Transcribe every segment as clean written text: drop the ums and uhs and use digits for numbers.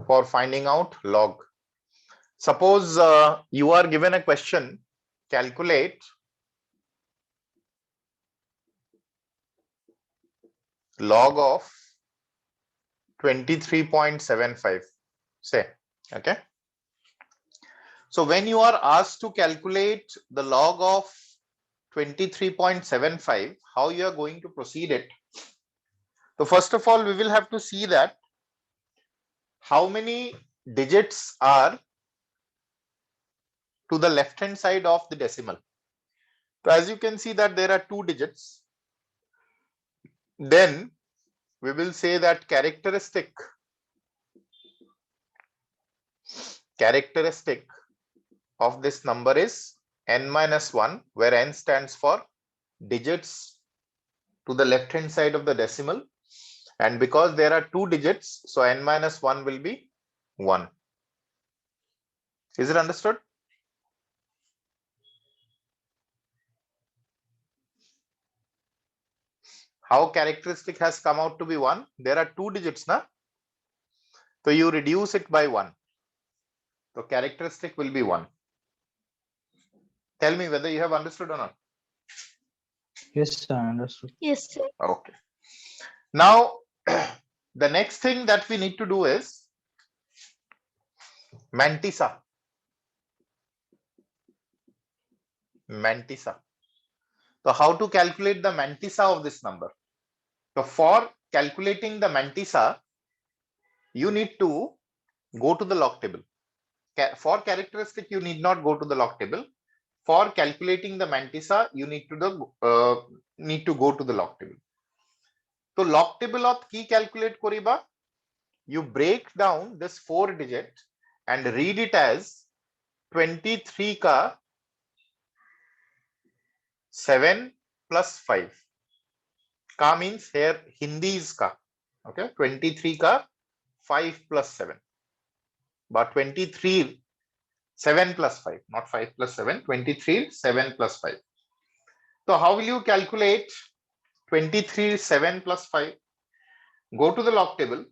for finding out log. Suppose you are given a question, calculate log of 23.75, say, okay. So when you are asked to calculate the log of 23.75, how you are going to proceed it? So first of all, we will have to see that how many digits are to the left hand side of the decimal. So as you can see that there are 2 digits. Then we will say that characteristic of this number is n minus 1, where n stands for digits to the left hand side of the decimal, and because there are 2 digits, so n minus 1 will be 1. Is it understood? How characteristic has come out to be 1? There are 2 digits, na? So you reduce it by 1. So characteristic will be 1. Tell me whether you have understood or not. Yes, sir, understood. Yes, sir. Okay. Now, the next thing that we need to do is mantissa. Mantissa. So how to calculate the mantissa of this number? So for calculating the mantissa, you need to go to the log table. For characteristic, you need not go to the log table. For calculating the mantissa, you need to go to the log table. So log table of key calculate koriba, you break down this 4 digit and read it as 23 ka 7 plus 5. Ka means here Hindi is ka. Okay, 23 ka 5 plus 7. But 23 7 plus 5, not 5 plus 7, 23 7 plus 5. So how will you calculate 23 7 plus 5? Go to the log table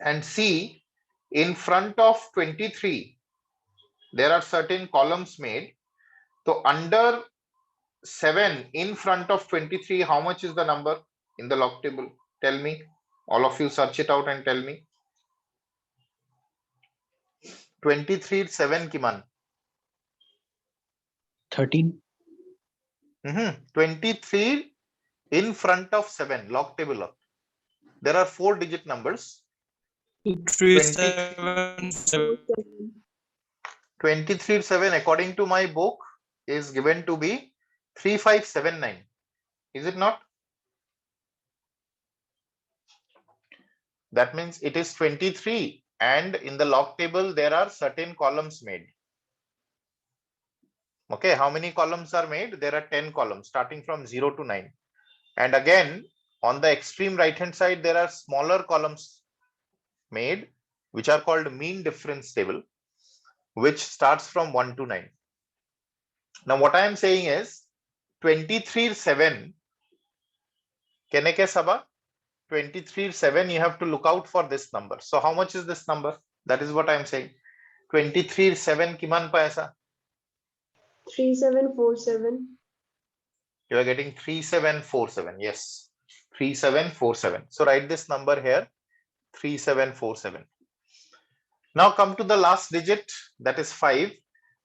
and see in front of 23 there are certain columns made. So under 7 in front of 23, how much is the number in the log table? Tell me. All of you search it out and tell me. 23 7 kiman. 13. 23 in front of 7 log table. There are 4 digit numbers. 23 7 according to my book is given to be 3579. Is it not? That means it is 23, and in the log table there are certain columns made. Okay, how many columns are made? There are 10 columns starting from 0 to 9. And again, on the extreme right hand side, there are smaller columns made, which are called mean difference table, which starts from 1 to 9. Now, what I am saying is 23 7. Keneke Saba? 23 7, you have to look out for this number. So how much is this number? That is what I am saying. 23 7 kiman paisa? 3747. You are getting 3747. Yes, 3747. So write this number here, 3747. Now come to the last digit, that is 5.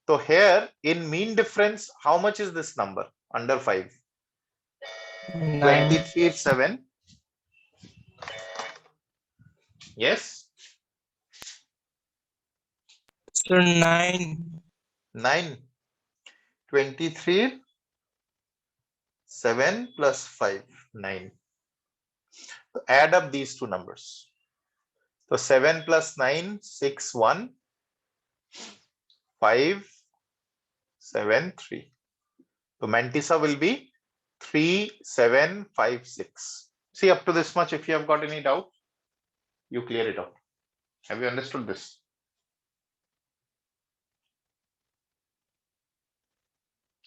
So here in mean difference, how much is this number under 5? 23 7. Yes. Sir, 9. 9. 23 7 plus 5, 9. So add up these two numbers. So 7 plus 9, 6 1 5 7 3. So mantissa will be 3756. See, up to this much, if you have got any doubt, you clear it out. Have you understood this?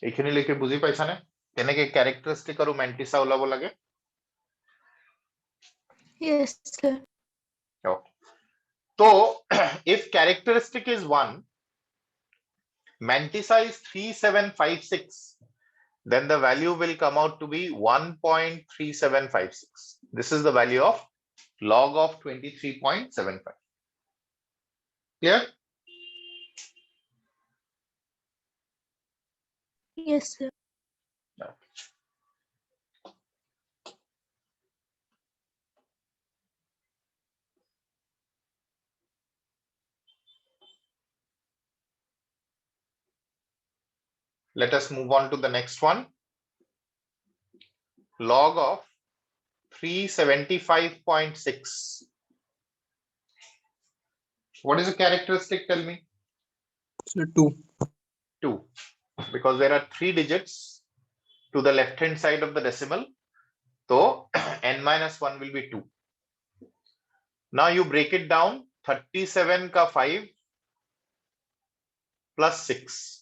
এইখানে লিখে বুঝি পাইছা না কেনেকে characteristic আৰু mantissa ওলাব লাগে? Yes, sir. Okay. So if characteristic is 1, mantissa is 3756, then the value will come out to be 1.3756. This is the value of log of 23.75. Clear? Yes, sir. Let us move on to the next one. Log of 375.6. What is the characteristic? Tell me. Sir, 2. 2. Because there are 3 digits to the left hand side of the decimal. So n minus 1 will be 2. Now you break it down. 37 ka 5 plus 6.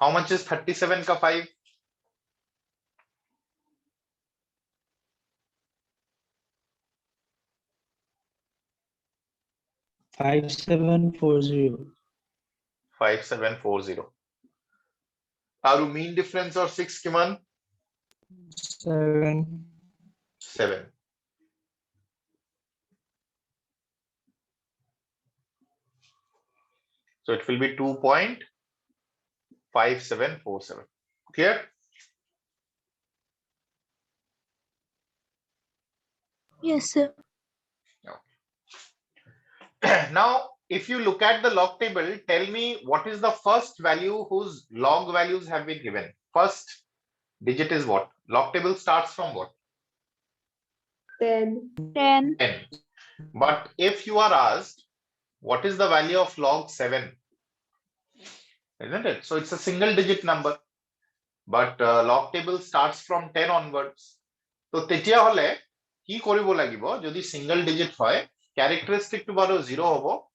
How much is 37 ka 5? 5740. 5740. Aru mean difference or 6 Kiman? 7. 7. So it will be 2.5747. Clear? Yes, sir. Now, if you look at the log table, tell me what is the first value whose log values have been given. First digit is what? Log table starts from what? 10. 10. 10. But if you are asked, what is the value of log 7? Isn't it? So it's a single digit number. But log table starts from 10 onwards. So tetia hole ki koribo lagibo jodi single digit hoy characteristic to baro 0 hobo,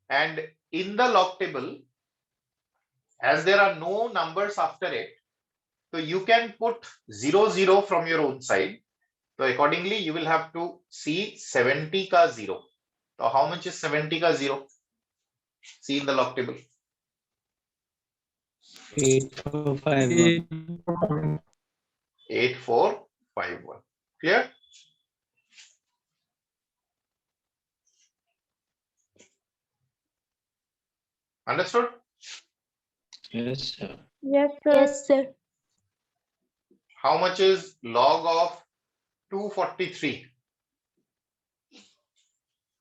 and in the log table, as there are no numbers after it, so you can put 0 0 from your own side. So accordingly you will have to see 70 ka 0. So how much is 70 ka 0? See in the log table. 8451. 8451. Clear? Understood? Yes, sir. Yes, sir. Yes, sir. How much is log of 243?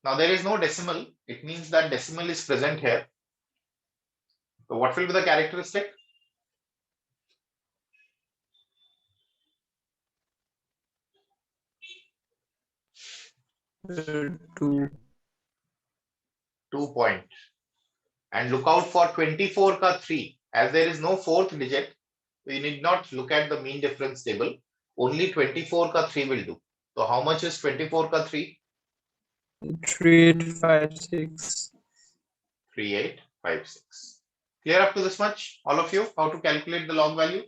Now there is no decimal. It means that decimal is present here. So what will be the characteristic? Sir, 2 point. And look out for 24 ka 3. As there is no fourth digit, we need not look at the mean difference table. Only 24 ka 3 will do. So how much is 24 ka 3? 3856. 3856. Clear up to this much? All of you, how to calculate the log value?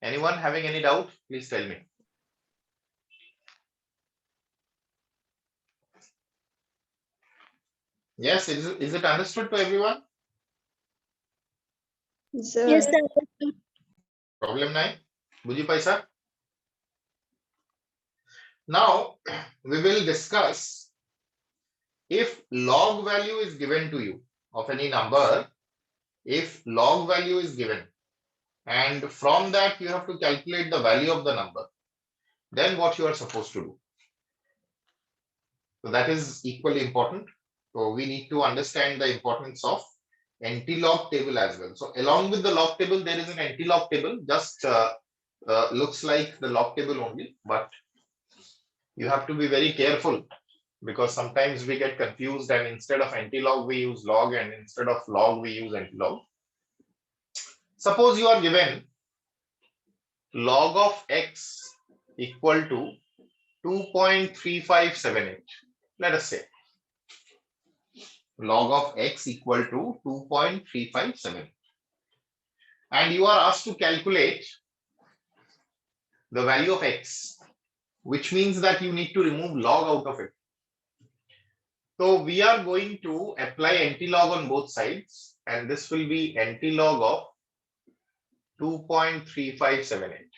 Anyone having any doubt? Please tell me. Yes, is it understood to everyone? Sir. Yes, sir. Problem 9. Buji paisa? Now we will discuss if log value is given to you of any number, if log value is given, and from that you have to calculate the value of the number, then what you are supposed to do. So that is equally important. So we need to understand the importance of Antilog table as well. So along with the log table, there is an Antilog table, just looks like the log table only, but you have to be very careful because sometimes we get confused and instead of Antilog we use log and instead of log we use Antilog. Suppose you are given log of x equal to 2.3578. Let us say log of x equal to 2.357, and you are asked to calculate the value of x, which means that you need to remove log out of it. So we are going to apply antilog on both sides, and this will be antilog of 2.3578.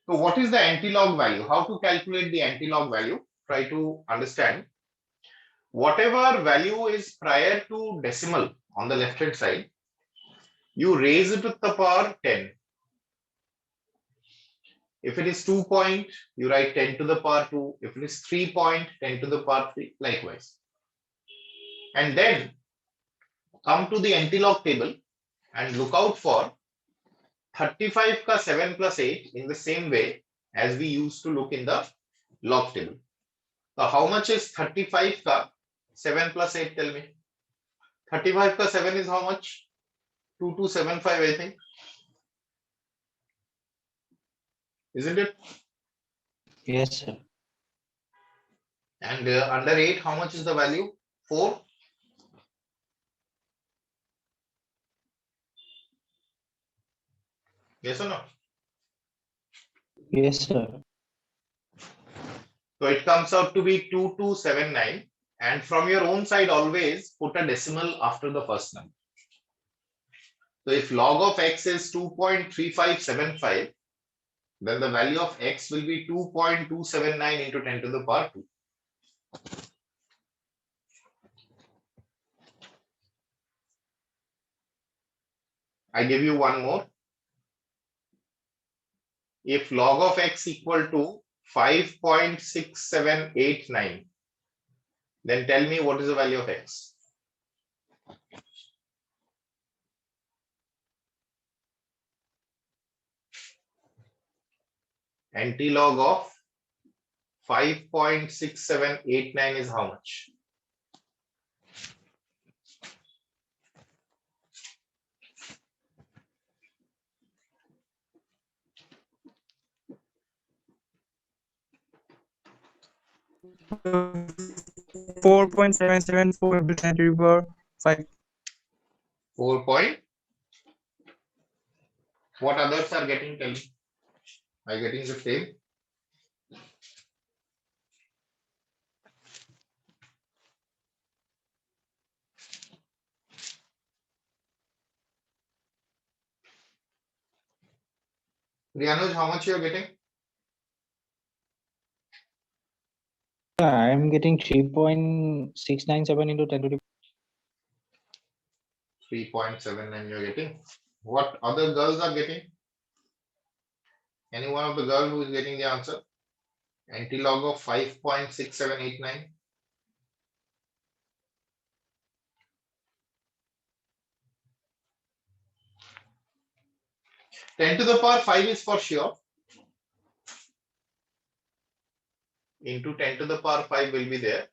So what is the antilog value? How to calculate the antilog value? Try to understand. Whatever value is prior to decimal on the left hand side, you raise it to the power 10. If it is 2 point, you write 10 to the power 2. If it is 3 point, 10 to the power 3, likewise. And then come to the antilog table and look out for 35 ka 7 plus 8 in the same way as we used to look in the log table. So how much is 35 ka 7 plus 8? Tell me. 35 ka 7 is how much? 2275, I think. Isn't it? Yes, sir. And under 8, how much is the value? 4. Yes or no? Yes, sir. So it comes out to be 2279. And from your own side, always put a decimal after the first number. So if log of x is 2.3575, then the value of x will be 2.279 into 10 to the power 2. I give you one more. If log of x equal to 5.6789, then tell me what is the value of x? Antilog of 5.6789 is how much? So 4.774 into 10 to the power 5. 4 point. What others are getting? Tell me. Are you getting the same? Rianuj, how much you are getting? I am getting 3.697 into 10 to the 3.79 you're getting. What other girls are getting? Any one of the girls who is getting the answer? Antilog of 5.6789. Ten to the power 5 is for sure. Into 10 to the power 5 will be there.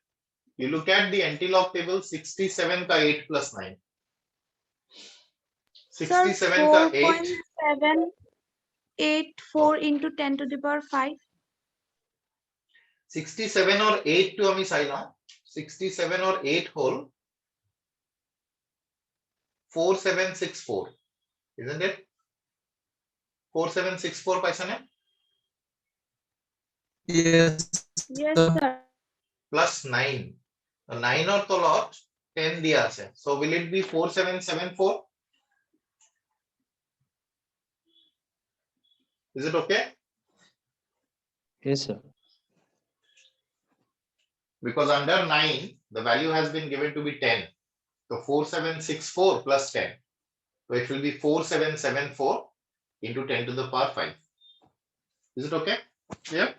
You look at the antilog table, 67 ka 8 plus 9. 67 ka 8. 4.784 into 10 to the power 5. 67 or 8 to ami sai now. 67 or 8 whole 4764. Isn't it? 4764 paisa ne? Yes. Yes, sir. sir. Plus 9. 9 or tolot 10 diya ase. So will it be 4774? Is it okay? Yes, sir. Because under 9, the value has been given to be 10. So 4764 plus 10. So it will be 4774 into 10 to the power 5. Is it okay? Yeah.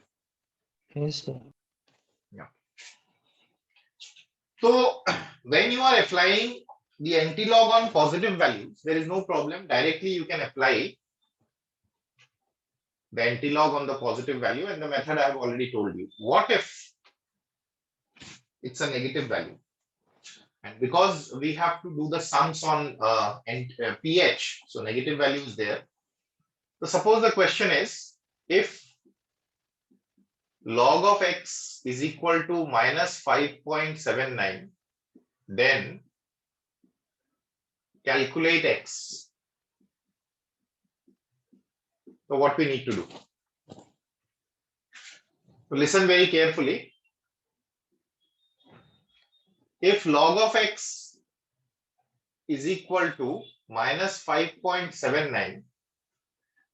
Yes, sir. So when you are applying the antilog on positive values, there is no problem. Directly you can apply the antilog on the positive value, and the method I have already told you. What if it's a negative value? And because we have to do the sums on pH, so negative value is there. So suppose the question is, if log of x is equal to minus 5.79, then calculate x. So what we need to do? So listen very carefully. If log of x is equal to minus 5.79,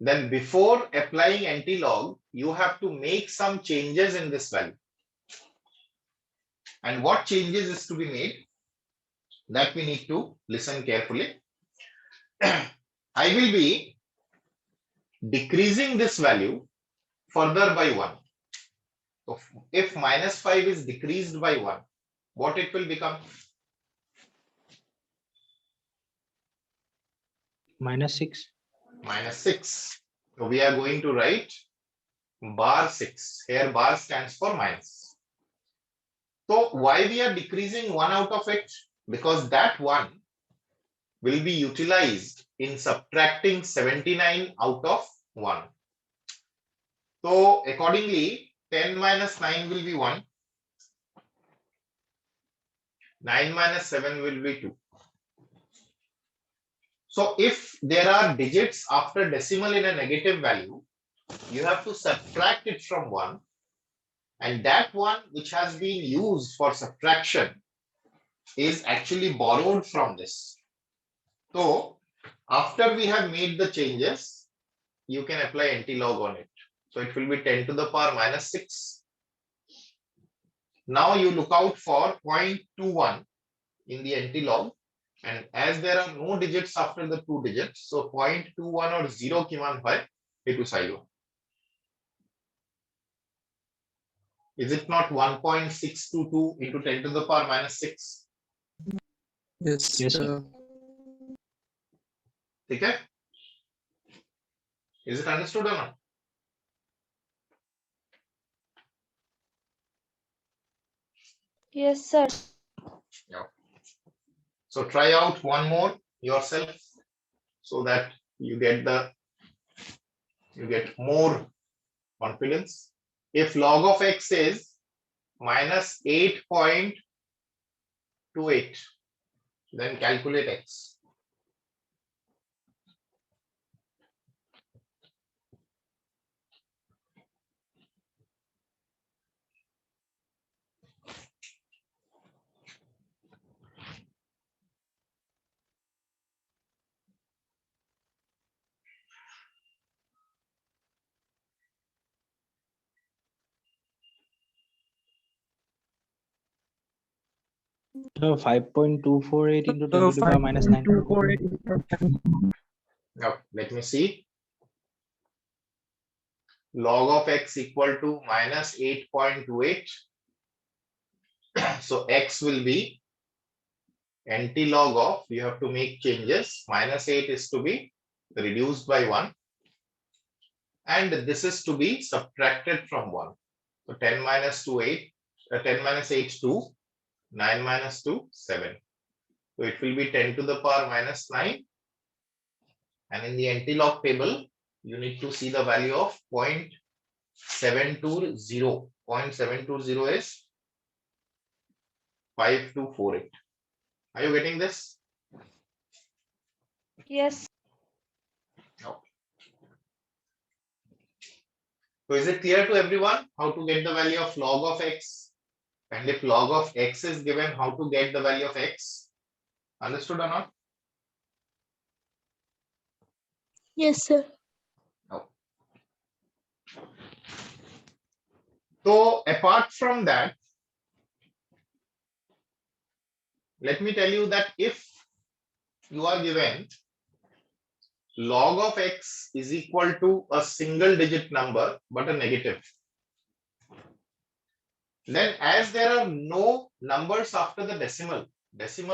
then before applying anti-log, you have to make some changes in this value. And what changes is to be made? That we need to listen carefully. I will be decreasing this value further by 1. So if minus 5 is decreased by 1, what it will become? -6. -6. So we are going to write bar 6. Here bar stands for minus. So why we are decreasing 1 out of it? Because that 1 will be utilized in subtracting 79 out of 1. So accordingly, 10 minus 9 will be 1. 9 minus 7 will be 2. So if there are digits after decimal in a negative value, you have to subtract it from 1. And that one which has been used for subtraction is actually borrowed from this. So after we have made the changes, you can apply anti-log on it. So it will be 10 to the power minus 6. Now you look out for 0.21 in the anti-log. And as there are no digits after the 2 digits, so 0.21 or 0 kiman hoy etu sailo. Is it not 1.622 into 10 to the power minus 6? Yes, Yes, sir. sir. Okay? Is it understood or not? Yes, sir. Yeah. So try out one more yourself so that you get more confidence. If log of x is minus 8.28, then calculate x. So 5.248 into 10 to the power minus 9. 5.248. Now let me see. Log of x equal to minus 8.28. So x will be anti-log of, you have to make changes. Minus 8 is to be reduced by 1. And this is to be subtracted from 1. So 10 minus 2, 8. 10 minus 8, 2. 9 minus 2, 7. So it will be 10 to the power minus 9. And in the anti-log table, you need to see the value of 0.720. 0.720 is 5248. Are you getting this? Yes. Okay. So is it clear to everyone how to get the value of log of x? And if log of x is given, how to get the value of x? Understood or not? Yes, sir. No. So apart from that, let me tell you that if you are given log of x is equal to a single digit number but a negative, then as there are no numbers after the decimal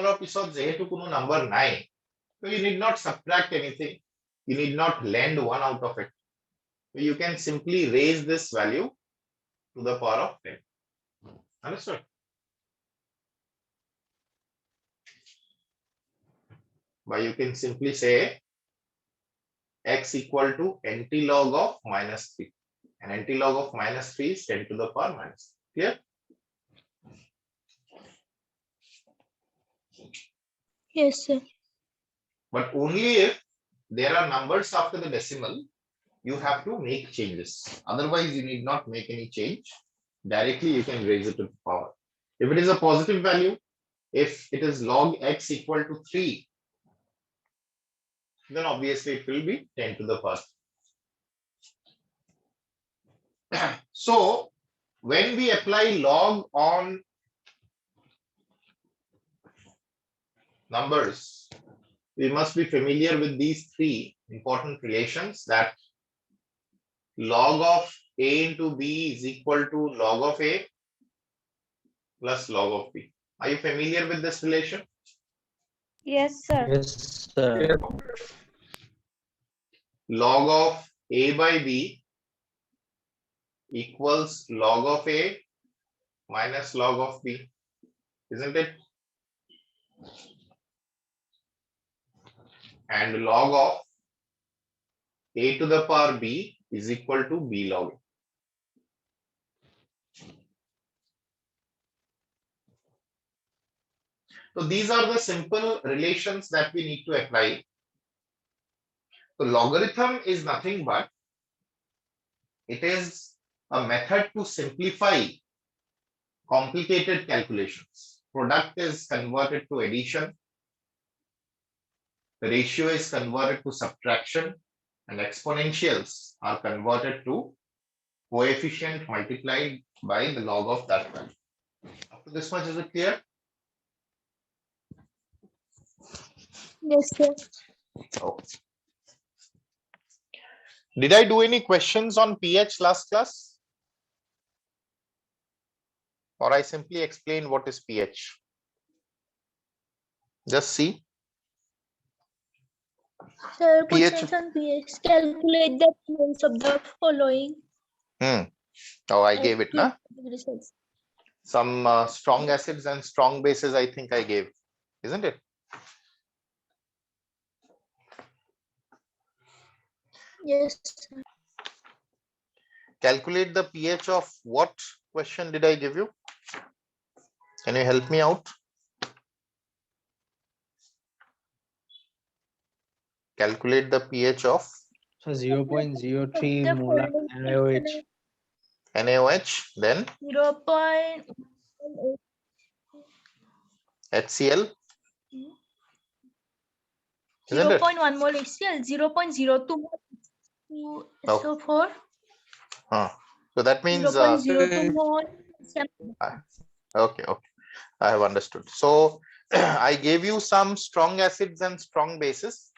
of pisot jehetu kuno number 9, so you need not subtract anything, you need not lend 1 out of it. So you can simply raise this value to the power of 10. Understood? But you can simply say x equal to anti-log of minus 3. And anti-log of minus 3 is 10 to the power minus. Clear? Yes, sir. But only if there are numbers after the decimal you have to make changes. Otherwise, you need not make any change. Directly, you can raise it to the power. If it is a positive value, if it is log x equal to 3, then obviously it will be 10 to the power. So when we apply log on numbers, we must be familiar with these three important relations, that log of a into b is equal to log of a plus log of b. Are you familiar with this relation? Yes, sir. Yes, sir. Yeah. Log of a by b equals log of a minus log of b, isn't it? And log of a to the power b is equal to b log a. So these are the simple relations that we need to apply. So logarithm is nothing but it is a method to simplify complicated calculations. Product is converted to addition, the ratio is converted to subtraction, and exponentials are converted to coefficient multiplied by the log of that value. Up to this much, is it clear? Yes, sir. Okay. Did I do any questions on pH last class? Or I simply explain what is pH? Just see. Sir, pH. questions on pH. Calculate the pH of the following. Oh, I gave it, na? Degree Celsius. Some strong acids and strong bases, I think I gave, isn't it? Yes, sir. Calculate the pH of what question did I give you? Can you help me out? Calculate the pH of So 0.03 The molar following NaOH. NaOH, then 0.8 HCl, isn't it? 0.1 mole HCl, 0.02 mole SO4, So that means 0.02 mole. okay, I have understood. So I gave you some strong acids and strong bases,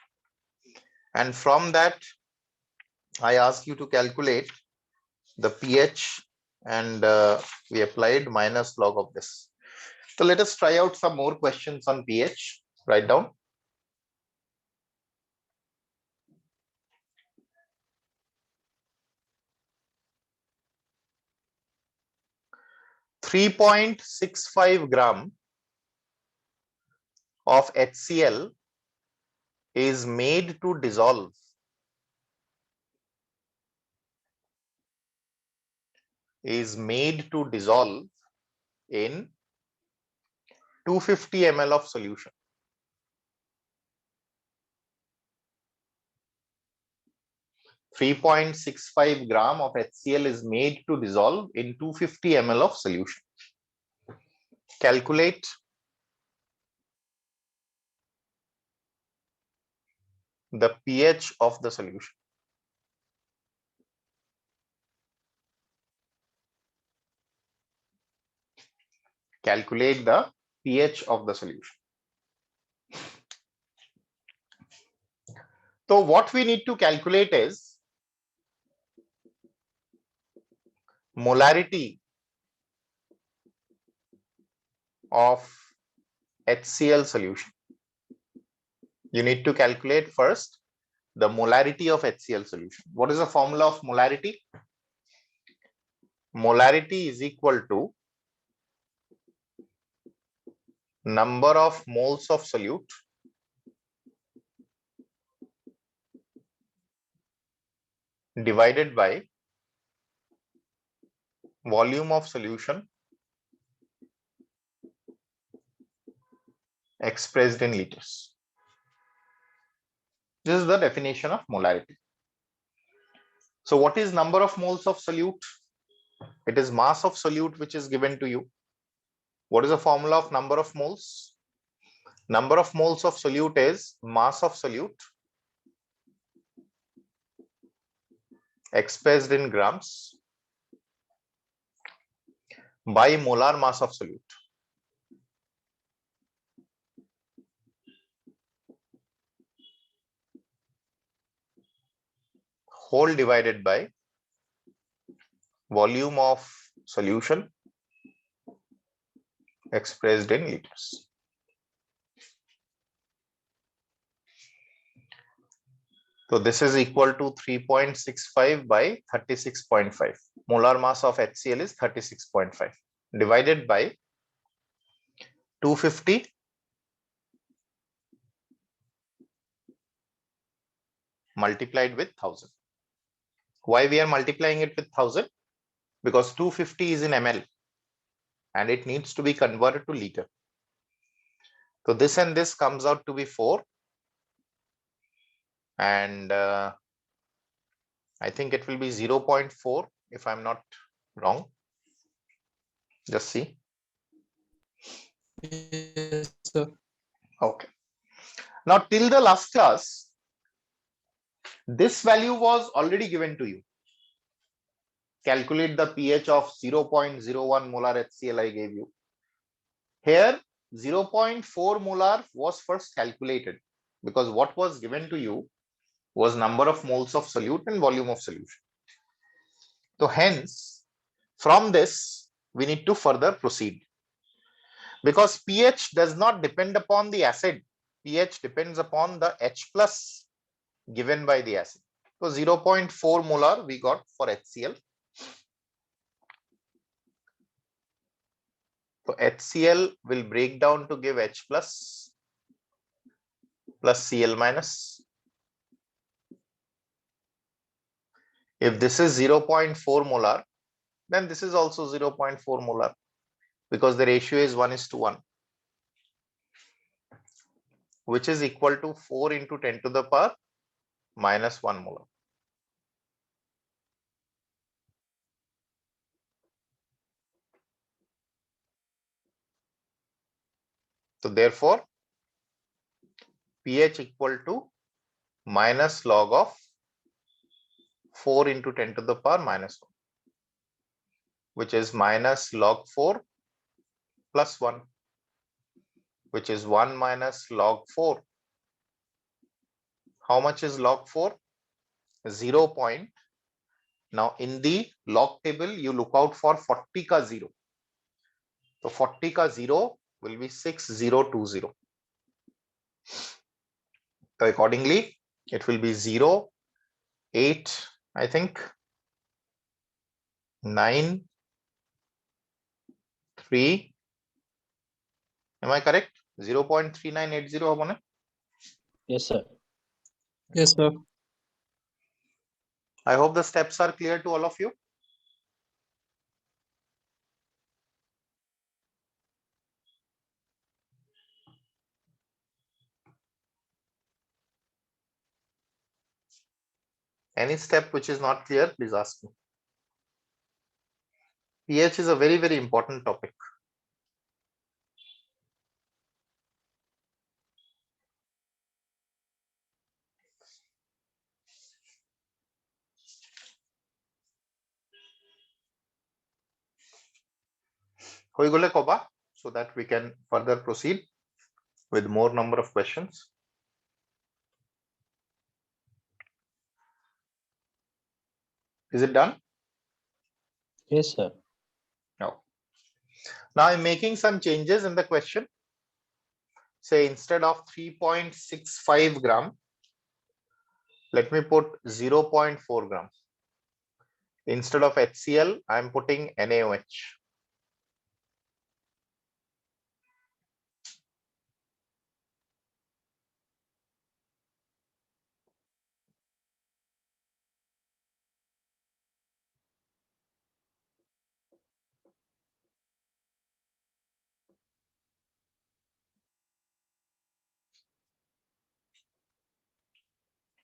and from that I asked you to calculate the pH, and we applied minus log of this. So let us try out some more questions on pH. Write down. .65 gram of HCl is made to dissolve in 250 ml of solution. .65 gram of HCl is made to dissolve in 250 ml of solution. Calculate the pH of the solution. Calculate the pH of the solution. So what we need to calculate is molarity of HCl solution. You need to calculate first the molarity of HCl solution. What is the formula of molarity? Molarity is equal to number of moles of solute divided by volume of solution expressed in liters. This is the definition of molarity. So what is number of moles of solute? It is mass of solute which is given to you. What is the formula of number of moles? Number of moles of solute is mass of solute expressed in grams by molar mass of solute. Whole divided by volume of solution expressed in liters. So this is equal to 3.65 by 36.5. Molar mass of HCl is 36.5 divided by 250 multiplied with 1000. Why we are multiplying it with 1000? Because 250 is in ml and it needs to be converted to liter. So this and this comes out to be 4, and I think it will be 0.4 if I'm not wrong. Just see. Yes, sir. Okay. Now till the last class, this value was already given to you. Calculate the pH of 0.01 molar HCl I gave you. Here 0.4 molar was first calculated because what was given to you was number of moles of solute and volume of solution. So hence, from this, we need to further proceed. Because pH does not depend upon the acid. pH depends upon the H plus given by the acid. So 0.4 molar we got for HCl. So HCl will break down to give H plus Cl minus. If this is 0.4 molar, then this is also 0.4 molar because the ratio is 1:1, which is equal to 4 into 10 to the power minus 1 molar. So therefore, pH equal to minus log of 4 into 10 to the power minus 1, which is minus log 4 plus 1, which is 1 minus log 4. How much is log 4? 0 point. Now in the log table, you look out for 40 ka 0. So 40 ka 0 will be 6020. So accordingly, it will be 0, 8, I think, 9, 3. Am I correct? 0.3980 হবে না? Yes, sir. Yes, sir. I hope the steps are clear to all of you. Any step which is not clear, please ask me. pH is a very, very important topic. হয়ে গেলে কবা, so that we can further proceed with more number of questions. Is it done? Yes, sir. No. Now I'm making some changes in the question. Say instead of 3.65 gram, let me put 0.4 gram. Instead of HCl, I'm putting NaOH.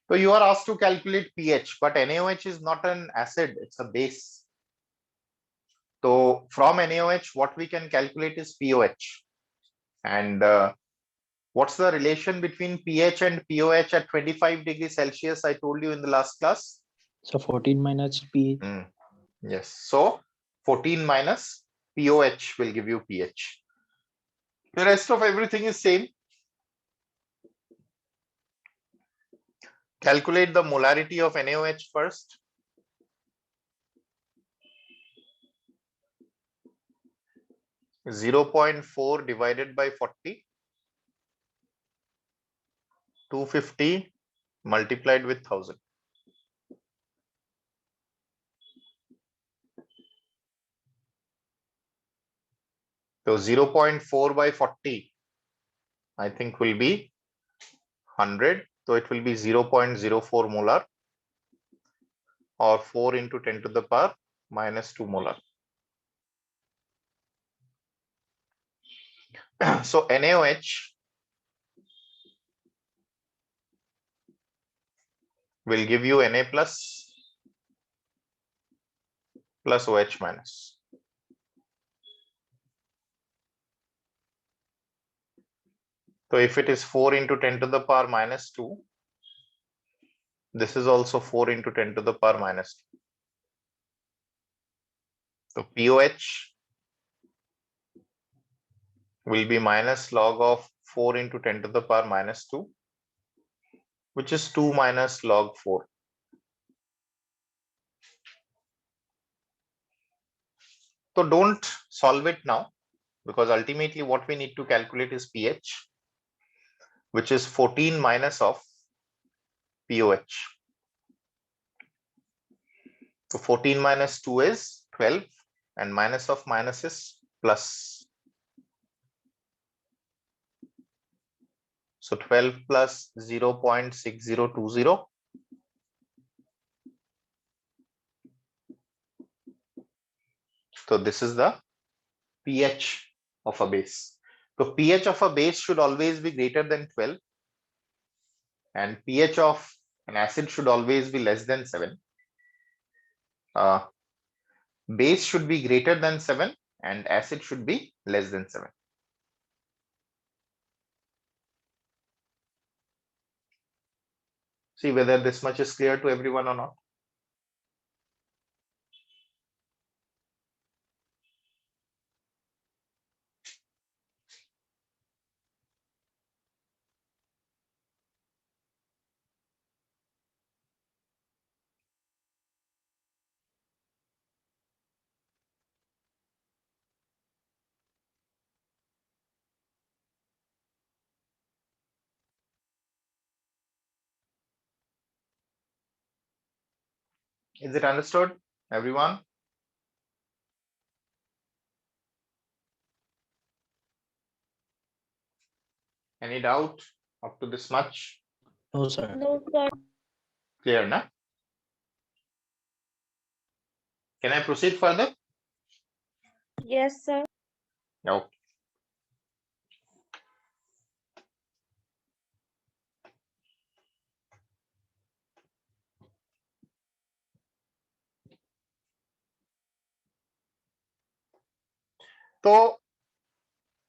So you are asked to calculate pH, but NaOH is not an acid, it's a base. So from NaOH, what we can calculate is pOH. And what's the relation between pH and pOH at 25 degrees Celsius? I told you in the last class. So 14 minus P. Yes. So 14 minus pOH will give you pH. The rest of everything is same. Calculate the molarity of NaOH first. .4 divided by 40. 250 multiplied with 1000. So 0.4 by 40, I think will be 100. So it will be 0.04 molar, or 4 into 10 to the power minus 2 molar. So NaOH will give you Na plus OH minus. So if it is 4 into 10 to the power minus 2, this is also 4 into 10 to the power minus 2. So pOH will be minus log of 4 into 10 to the power minus 2, which is 2 minus log 4. So don't solve it now, because ultimately what we need to calculate is pH, which is 14 minus of pOH. So 14 minus 2 is 12, and minus of minus is plus. So 12 plus 0.6020. So this is the pH of a base. So pH of a base should always be greater than 12, and pH of an acid should always be less than 7. Base should be greater than 7 and acid should be less than 7. See whether this much is clear to everyone or not. Is it understood, everyone? Any doubt up to this much? No, sir. No, sir. Clear, na? Can I proceed further? Yes, sir. Okay.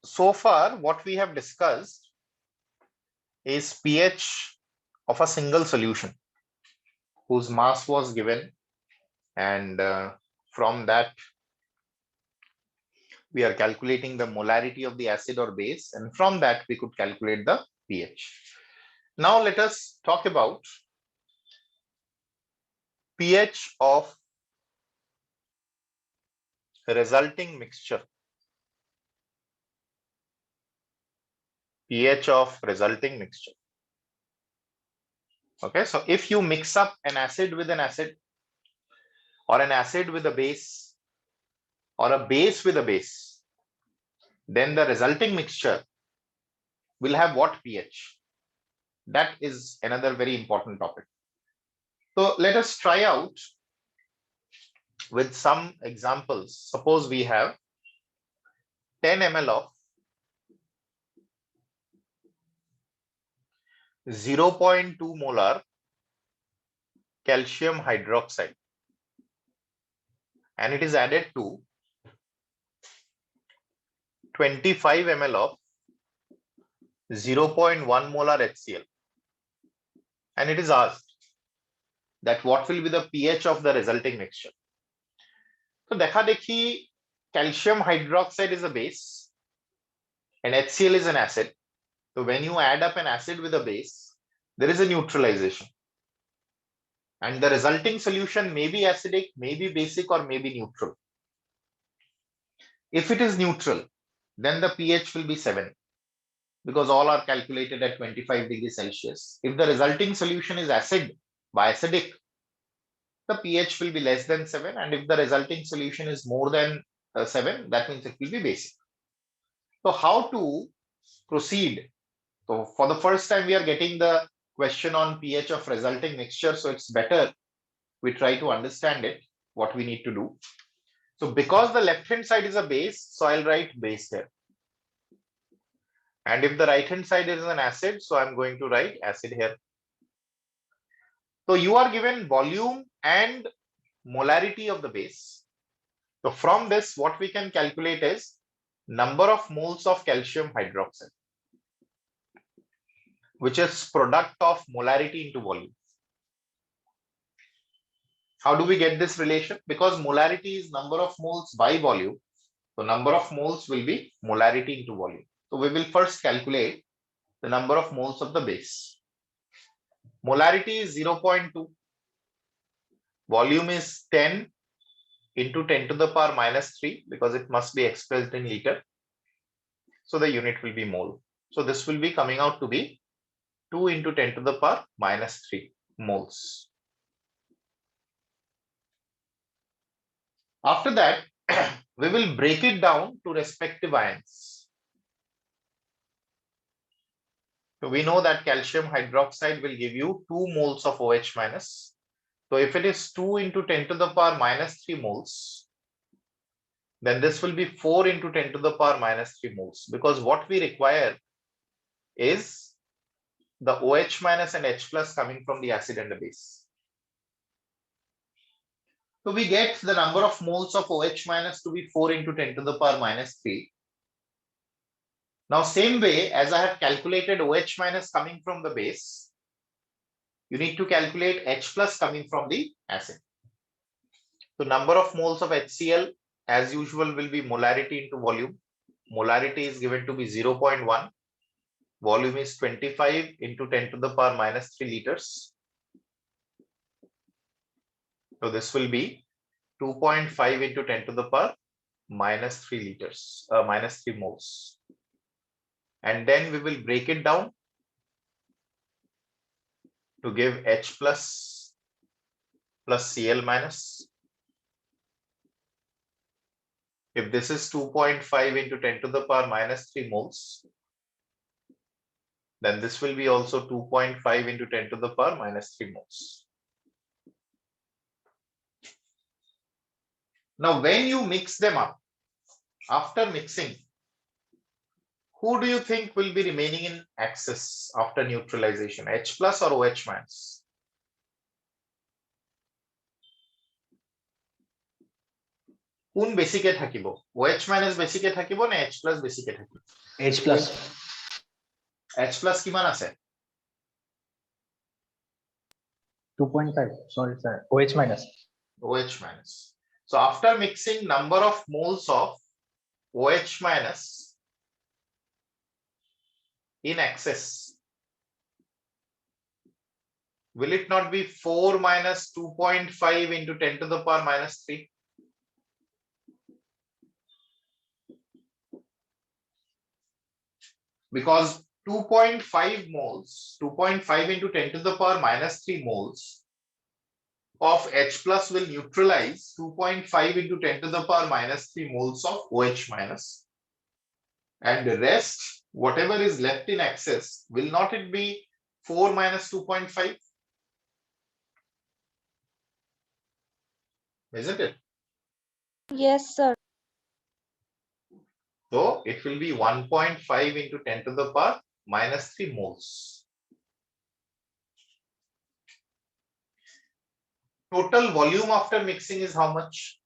So far what we have discussed is pH of a single solution whose mass was given, and from that we are calculating the molarity of the acid or base, and from that we could calculate the pH. Now let us talk about pH of resulting mixture. pH of resulting mixture. Okay, so if you mix up an acid with an acid, or an acid with a base, or a base with a base, then the resulting mixture will have what pH? That is another very important topic. So let us try out with some examples. Suppose we have 10 ml of 0.2 molar calcium hydroxide and it is added to 25 ml of 0.1 molar HCl, and it is asked that what will be the pH of the resulting mixture. So dekha dekhi, calcium hydroxide is a base and HCl is an acid. So when you add up an acid with a base, there is a neutralization. And the resulting solution may be acidic, may be basic, or may be neutral. If it is neutral, then the pH will be 7 because all are calculated at 25 degrees Celsius. If the resulting solution is acid by acidic, the pH will be less than 7. And if the resulting solution is more than 7, that means it will be basic. So how to proceed? So for the first time, we are getting the question on pH of resulting mixture. So it's better we try to understand it, what we need to do. So because the left hand side is a base, so I'll write base here. And if the right hand side is an acid, so I'm going to write acid here. So you are given volume and molarity of the base. So from this, what we can calculate is number of moles of calcium hydroxide, which is product of molarity into volume. How do we get this relation? Because molarity is number of moles by volume. So number of moles will be molarity into volume. So we will first calculate the number of moles of the base. Molarity is 0.2. Volume is 10 into 10 to the power minus 3 because it must be expressed in liter. So the unit will be mole. So this will be coming out to be 2 into 10 to the power minus 3 moles. After that, we will break it down to respective ions. So we know that calcium hydroxide will give you 2 moles of OH minus. So if it is 2 into 10 to the power minus 3 moles, then this will be 4 into 10 to the power minus 3 moles, because what we require is the OH minus and H plus coming from the acid and the base. So we get the number of moles of OH minus to be 4 into 10 to the power minus 3. Now, same way as I have calculated OH minus coming from the base, you need to calculate H plus coming from the acid. So number of moles of HCl as usual will be molarity into volume. Molarity is given to be 0.1. Volume is 25 into 10 to the power minus 3 liters. So this will be 2.5 into 10 to the power minus 3 liters, minus 3 moles. And then we will break it down to give H plus plus Cl minus. If this is 2.5 into 10 to the power minus 3 moles, then this will be also 2.5 into 10 to the power minus 3 moles. Now, when you mix them up, after mixing, who do you think will be remaining in excess after neutralization, H plus or OH minus? কোন বেসিকে থাকিব, OH minus বেসিকে থাকিব না H plus বেসিকে থাকিব? H plus. H plus কিমান আছে? 2.5. Sorry, sir. OH minus. OH minus. So after mixing, number of moles of OH minus in excess, will it not be 4 minus 2.5 into 10 to the power minus 3? Because 2.5 moles, 2.5 into 10 to the power minus 3 moles of H plus will neutralize 2.5 into 10 to the power minus 3 moles of OH minus. And the rest, whatever is left in excess, will not it be 4 minus 2.5? Isn't it? Yes, sir. So it will be 1.5 into 10 to the power minus 3 moles. total volume after mixing is how much?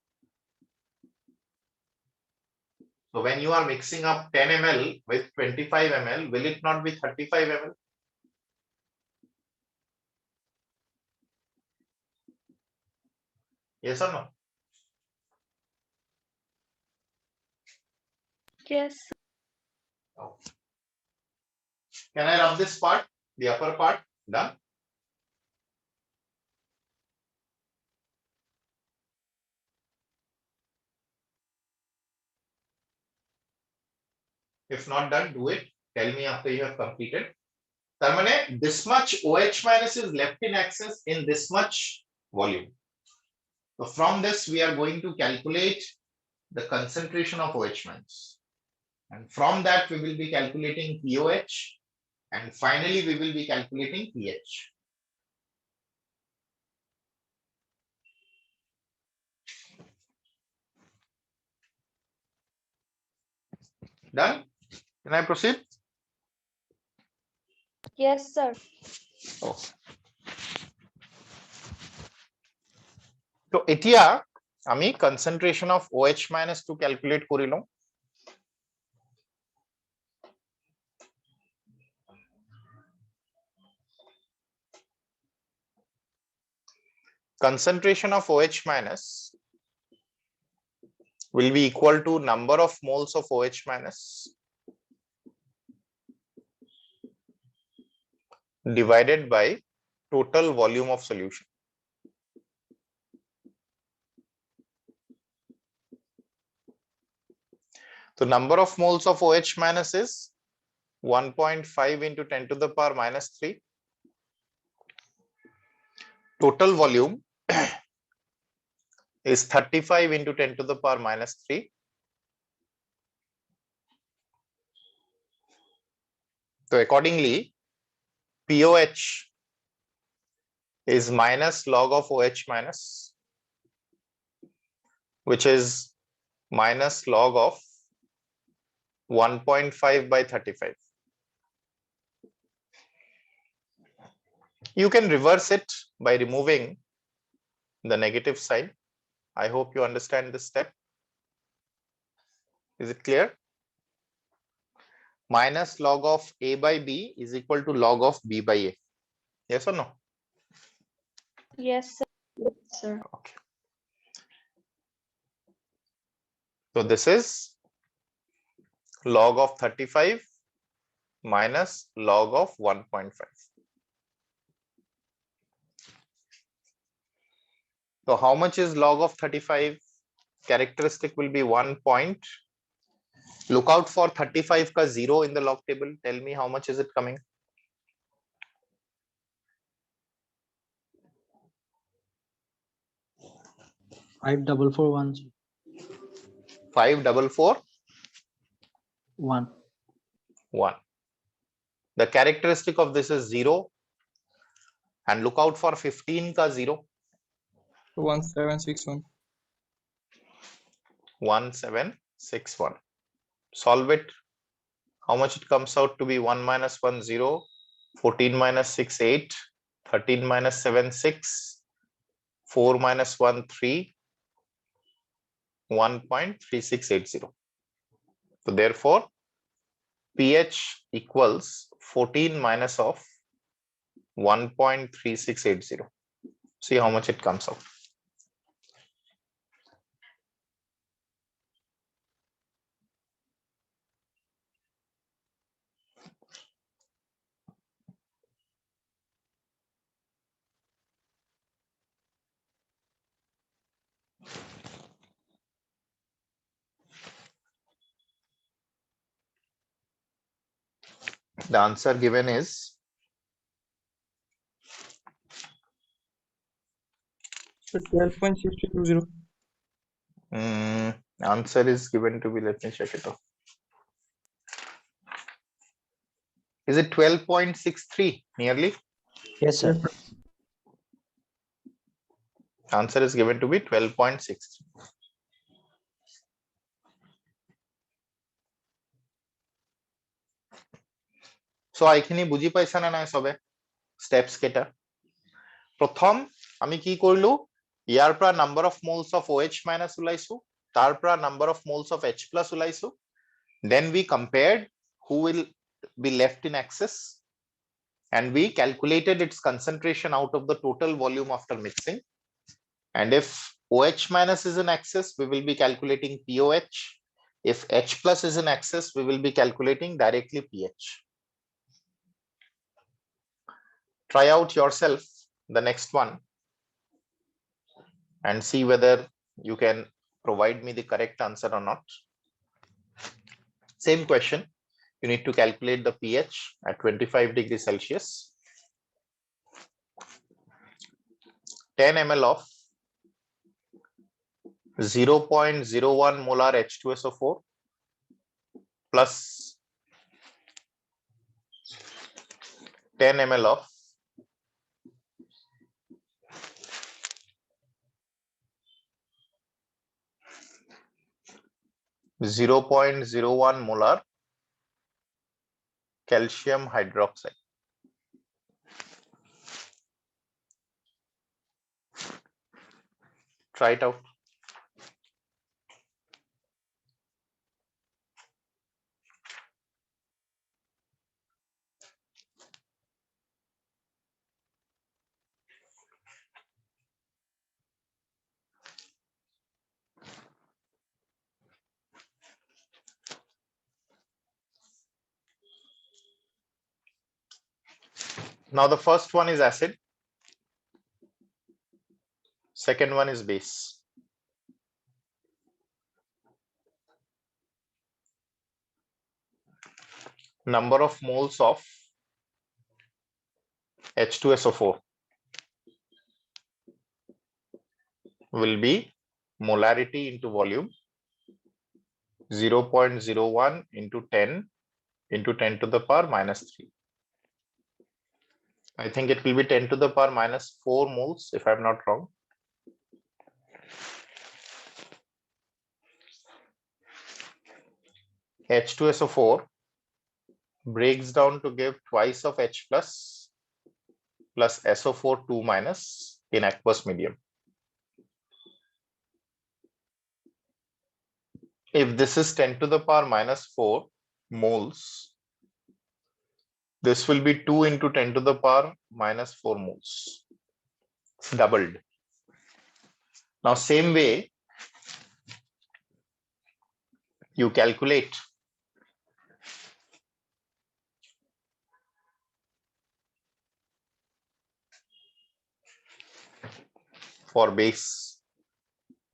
So when you are mixing up 10 ml with 25 ml, will it not be 35 ml? Yes or no? Yes. No. Can I rub this part, the upper part? Done. If not done, do it. Tell me after you have completed. Tarmane, this much OH minus is left in excess in this much volume. So from this, we are going to calculate the concentration of OH minus. And from that, we will be calculating pOH. And finally, we will be calculating pH. Done? Can I proceed? Yes, sir. Oh. So etia ami concentration of OH minus to calculate korilo. Concentration of OH minus will be equal to number of moles of OH minus divided by total volume of solution. So number of moles of OH minus is 1.5 into 10 to the power minus 3. Total volume is 35 into 10 to the power minus 3. So accordingly, pOH is minus log of OH minus, which is minus log of 1.5 by 35. You can reverse it by removing the negative sign. I hope you understand this step. Is it clear? Minus log of A by B is equal to log of B by A. Yes or no? Yes, sir. Yes, sir. Okay. So this is log of 35 minus log of 1.5. So how much is log of 35? Characteristic will be 1 point. Look out for 35 ka 0 in the log table. Tell me how much is it coming? 5441. 5441. 1. The characteristic of this is 0. And look out for 15 ka 0. 1761. 1761. Solve it. How much it comes out to be? 1 minus 1 0, 14 minus 6 8, 13 minus 7 6, 4 minus 1 3, 1.3680. So therefore pH equals 14 minus of 1.3680. See how much it comes out. The answer given is 12.6220. answer is given to be, let me check it out. Is it 12.63 nearly? Yes, sir. Answer is given to be 12.63. So এইখিনি বুজি পাইছা না নাই সবে steps কেটা? প্রথম আমি কি করলু ইয়াৰ পৰা number of moles of OH minus ওলাইছো, তাৰ পৰা number of moles of H plus ওলাইছো. Then we compared who will be left in excess and we calculated its concentration out of the total volume after mixing. And if OH minus is in excess, we will be calculating POH. If H plus is in excess, we will be calculating directly pH. Try out yourself the next one and see whether you can provide me the correct answer or not. Same question. You need to calculate the pH at 25 degrees Celsius. 10 ml of 0.01 molar H2SO4 plus 10 ml of 0.01 molar calcium hydroxide. Try it out. Now the first one is acid. Second one is base. Number of moles of H2SO4 will be molarity into volume 0.01 into 10 into 10 to the power minus 3. I think it will be 10 to the power minus 4 moles if I'm not wrong. H2SO4 breaks down to give twice of H plus SO4 2 minus in aqueous medium. If this is 10 to the power minus 4 moles, this will be 2 into 10 to the power minus 4 moles. It's doubled. Now, same way, you calculate for base,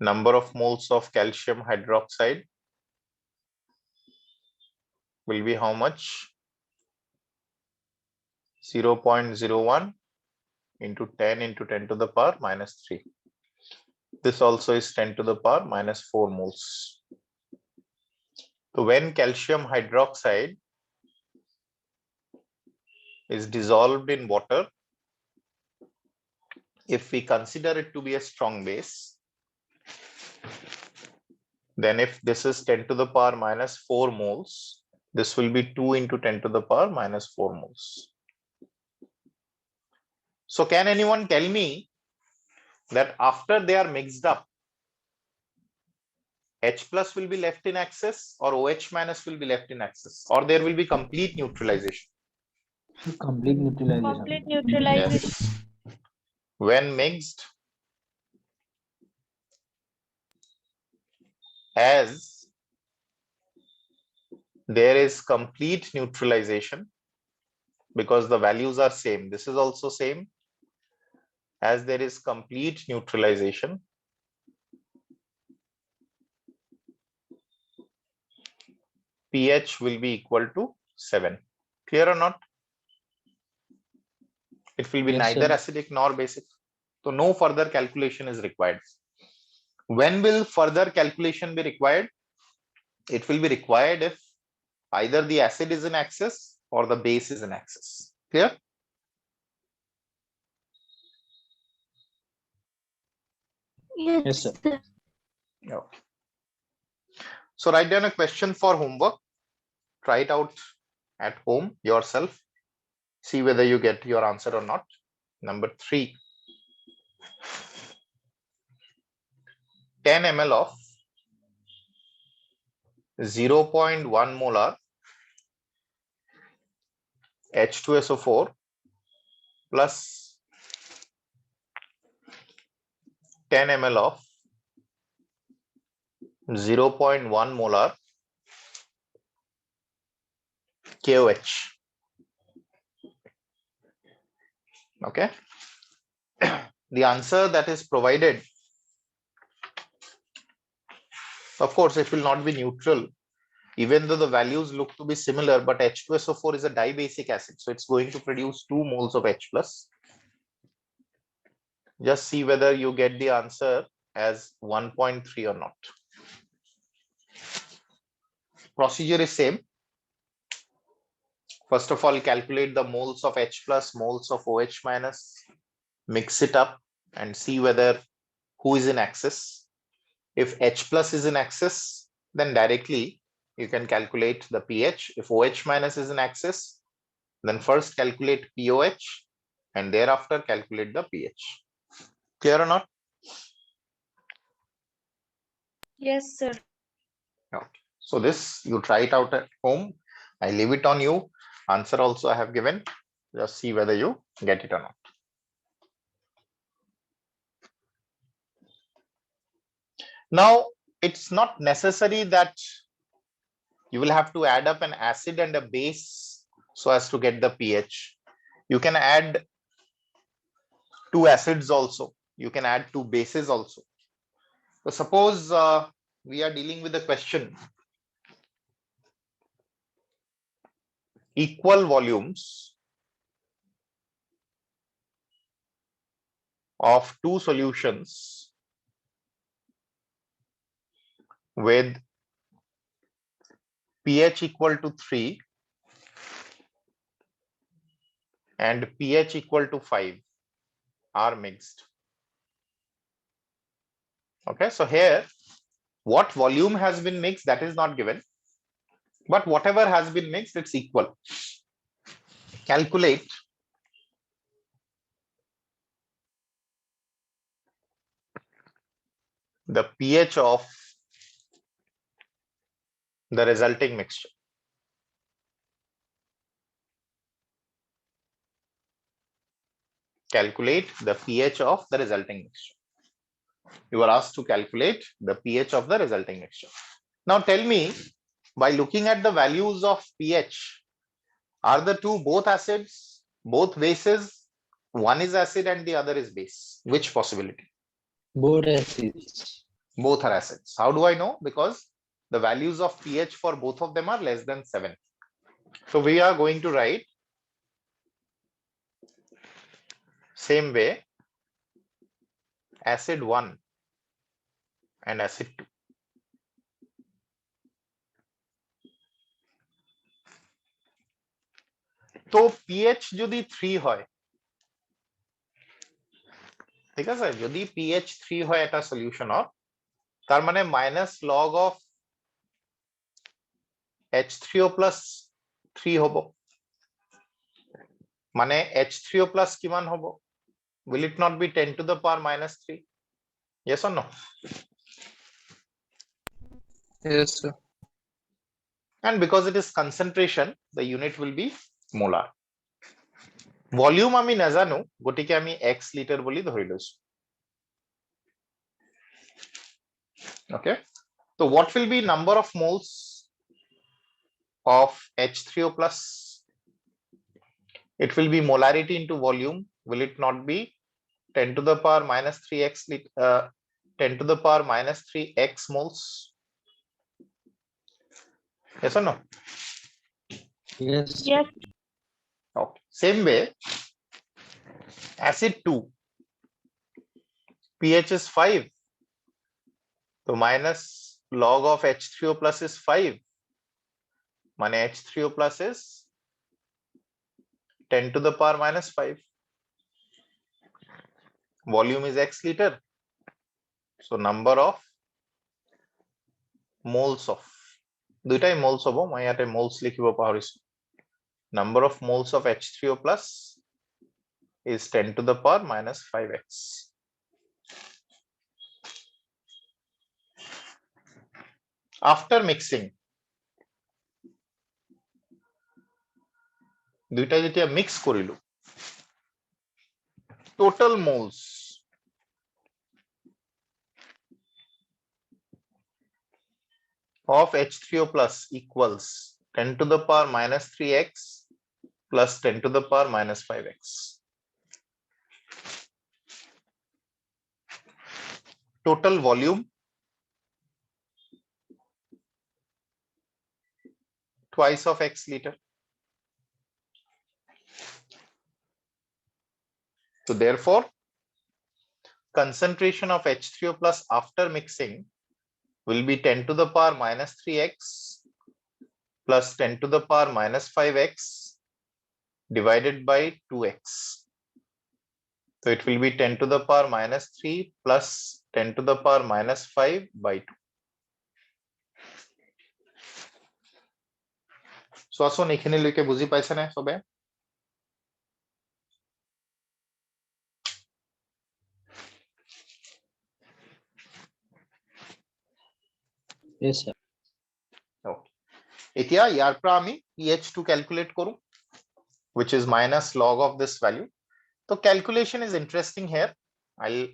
number of moles of calcium hydroxide will be how much? 0.01 into 10 into 10 to the power minus 3. This also is 10 to the power minus 4 moles. So when calcium hydroxide is dissolved in water, if we consider it to be a strong base, then if this is 10 to the power minus 4 moles, this will be 2 into 10 to the power minus 4 moles. So can anyone tell me that after they are mixed up, H plus will be left in excess or OH minus will be left in excess, or there will be complete neutralization? Complete neutralization. Complete neutralization. Yes. When mixed, as there is complete neutralization because the values are same. This is also same. As there is complete neutralization, pH will be equal to 7. Clear or not? It will be Yes, neither sir. acidic nor basic. So no further calculation is required. When will further calculation be required? It will be required if either the acid is in excess or the base is in excess. Clear? Yes, sir. Okay. So write down a question for homework. Try it out at home yourself. See whether you get your answer or not. Number 3. 10 ml of 0.1 molar H2SO4 plus 10 ml of 0.1 molar KOH. Okay. The answer that is provided, of course, it will not be neutral, even though the values look to be similar, but H2SO4 is a dibasic acid, so it's going to produce 2 moles of H plus. Just see whether you get the answer as 1.3 or not. Procedure is same. First of all, calculate the moles of H plus, moles of OH minus, mix it up and see whether who is in excess. If H plus is in excess, then directly you can calculate the pH. If OH minus is in excess, then first calculate POH and thereafter calculate the pH. Clear or not? Yes, sir. Okay. So this you try it out at home. I leave it on you. Answer also I have given. Just see whether you get it or not. Now, it's not necessary that you will have to add up an acid and a base so as to get the pH. You can add 2 acids also. You can add 2 bases also. So suppose we are dealing with a question. Equal volumes of 2 solutions with pH equal to 3 and pH equal to 5 are mixed. Okay, so here what volume has been mixed, that is not given, but whatever has been mixed, it's equal. Calculate the pH of the resulting mixture. Calculate the pH of the resulting mixture. You are asked to calculate the pH of the resulting mixture. Now tell me, by looking at the values of pH, are the two both acids, both bases? One is acid and the other is base. Which possibility? Both acids. Both are acids. How do I know? Because the values of pH for both of them are less than 7. So we are going to write same way, acid 1 and acid 2. তো pH যদি 3 হয়, ঠিক আছে, যদি pH 3 হয় এটা সলিউশনৰ, তার মানে minus log of H3O plus 3 হব, মানে H3O plus কিমান হব? Will it not be 10 to the power minus 3? Yes or no? Yes, sir. And because it is concentration, the unit will be molar. Volume আমি নাজানো, গতিকে আমি x litre বলি ধৰি লৈছো. Okay, so what will be number of moles of H3O plus? It will be molarity into volume. Will it not be 10 to the power minus 3x 10 to the power minus 3x moles? Yes or no? Yes. Yes. Okay. Same way, acid 2, pH is 5. So minus log of H3O plus is 5. Mane H3O plus is 10 to the power minus 5. Volume is x liter. So number of moles of, দুইটাই moles হবো, মই ইয়াতে moles লিখিব পাহৰিছো. Number of moles of H3O plus is 10 to the power minus 5x. after mixing দুইটা যেতিয়া mix কৰিলো total moles of H3O plus equals 10 to the power minus 3x plus 10 to the power minus 5x. Total volume twice of x liter. So therefore, concentration of H3O plus after mixing will be 10 to the power minus 3x plus 10 to the power minus 5x divided by 2x. So it will be 10 to the power minus 3 plus 10 to the power minus 5 by 2. So আসুন এইখিনিলৈকে বুজি পাইছেনে সবে? Yes, sir. Okay. এতিয়া ইয়াৰ পৰা আমি pH টো calculate কৰো, which is minus log of this value. So calculation is interesting here. I'll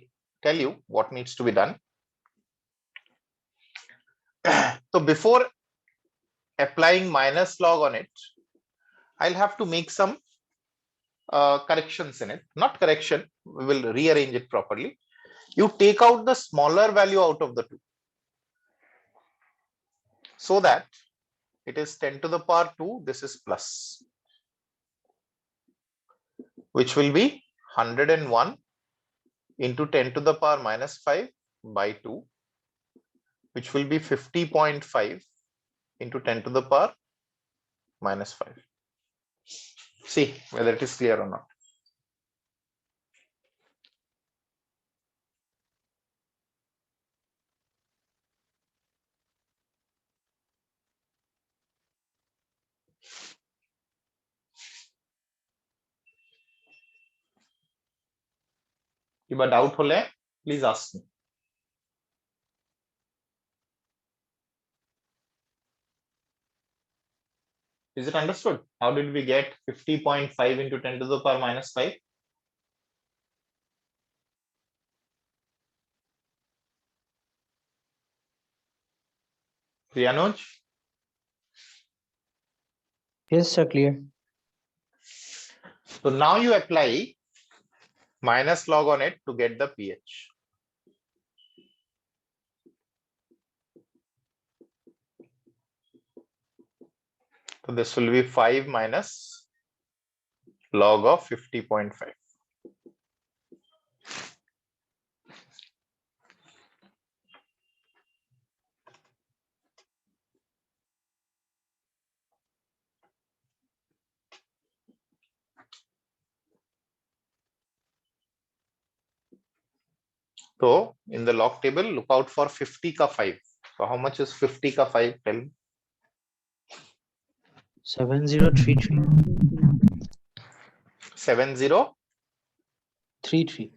tell you what needs to be done. So before applying minus log on it, I'll have to make some corrections in it. Not correction, we will rearrange it properly. You take out the smaller value out of the two, so that it is 10 to the power 2, this is plus, which will be 101 into 10 to the power minus 5 by 2, which will be 50.5 into 10 to the power minus 5. See whether it is clear or not. কিবা doubt হলে please ask me. Is it understood? How did we get 50.5 into 10 to the power minus 5? Priyanuj? Yes, sir. Clear. So now you apply minus log on it to get the pH. So this will be 5 minus log of 50.5. So in the log table, look out for 50 ka 5. So how much is 50 ka 5? Tell me. 7033. 7033. 33.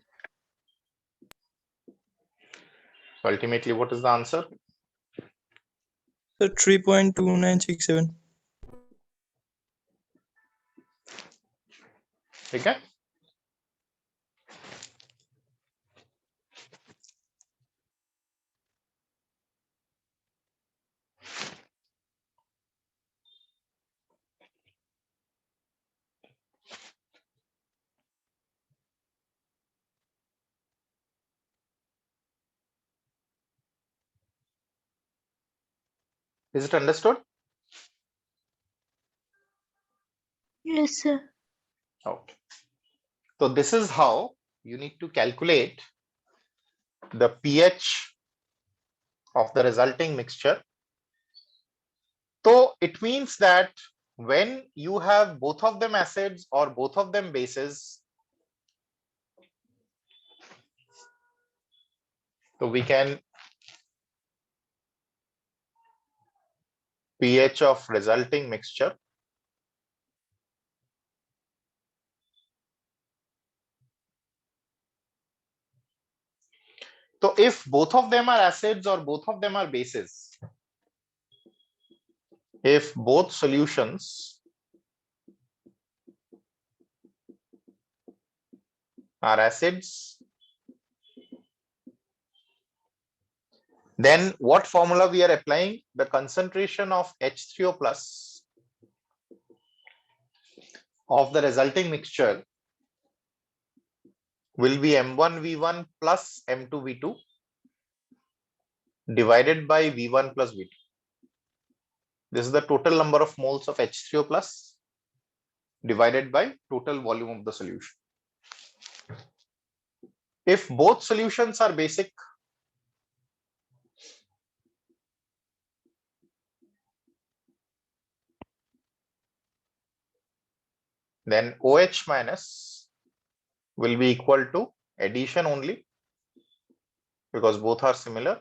So ultimately, what is the answer? So 3.2967. Okay. Is it understood? Yes, sir. Okay. So this is how you need to calculate the pH of the resulting mixture. So it means that when you have both of them acids or both of them bases, so we can pH of resulting mixture so if both of them are acids or both of them are bases, if both solutions are acids, then what formula we are applying? The concentration of H3O plus of the resulting mixture will be M1V1 plus M2V2 divided by V1 plus V2. This is the total number of moles of H3O plus divided by total volume of the solution. If both solutions are basic, then OH minus will be equal to addition only, because both are similar.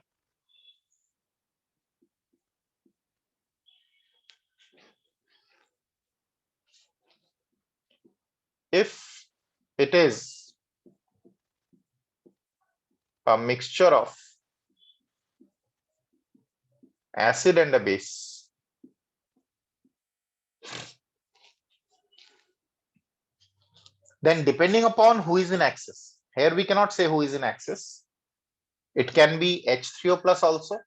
If it is a mixture of acid and a base, then depending upon who is in axis, here we cannot say who is in axis. It can be H3O plus also,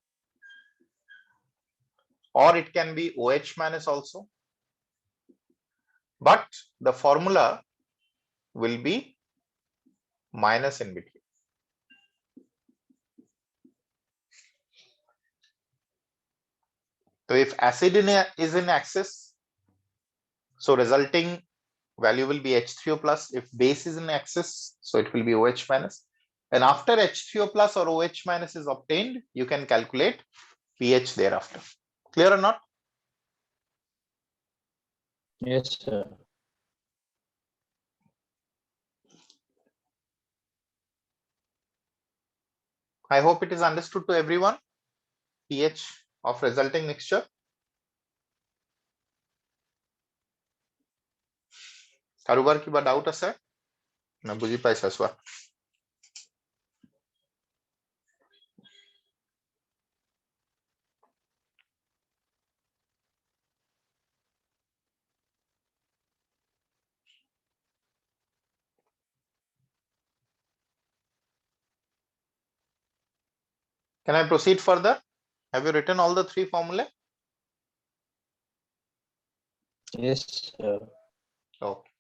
or it can be OH minus also, but the formula will be minus in between. So if acid is in axis, so resulting value will be H3O plus. If base is in axis, so it will be OH minus. And after H3O plus or OH minus is obtained, you can calculate pH thereafter. Clear or not? Yes, sir. I hope it is understood to everyone. pH of resulting mixture. কাৰোবাৰ কিবা doubt আছে না বুজি পাইছা চোৱা? Can I proceed further? Have you written all the three formulae? Yes, sir. Okay.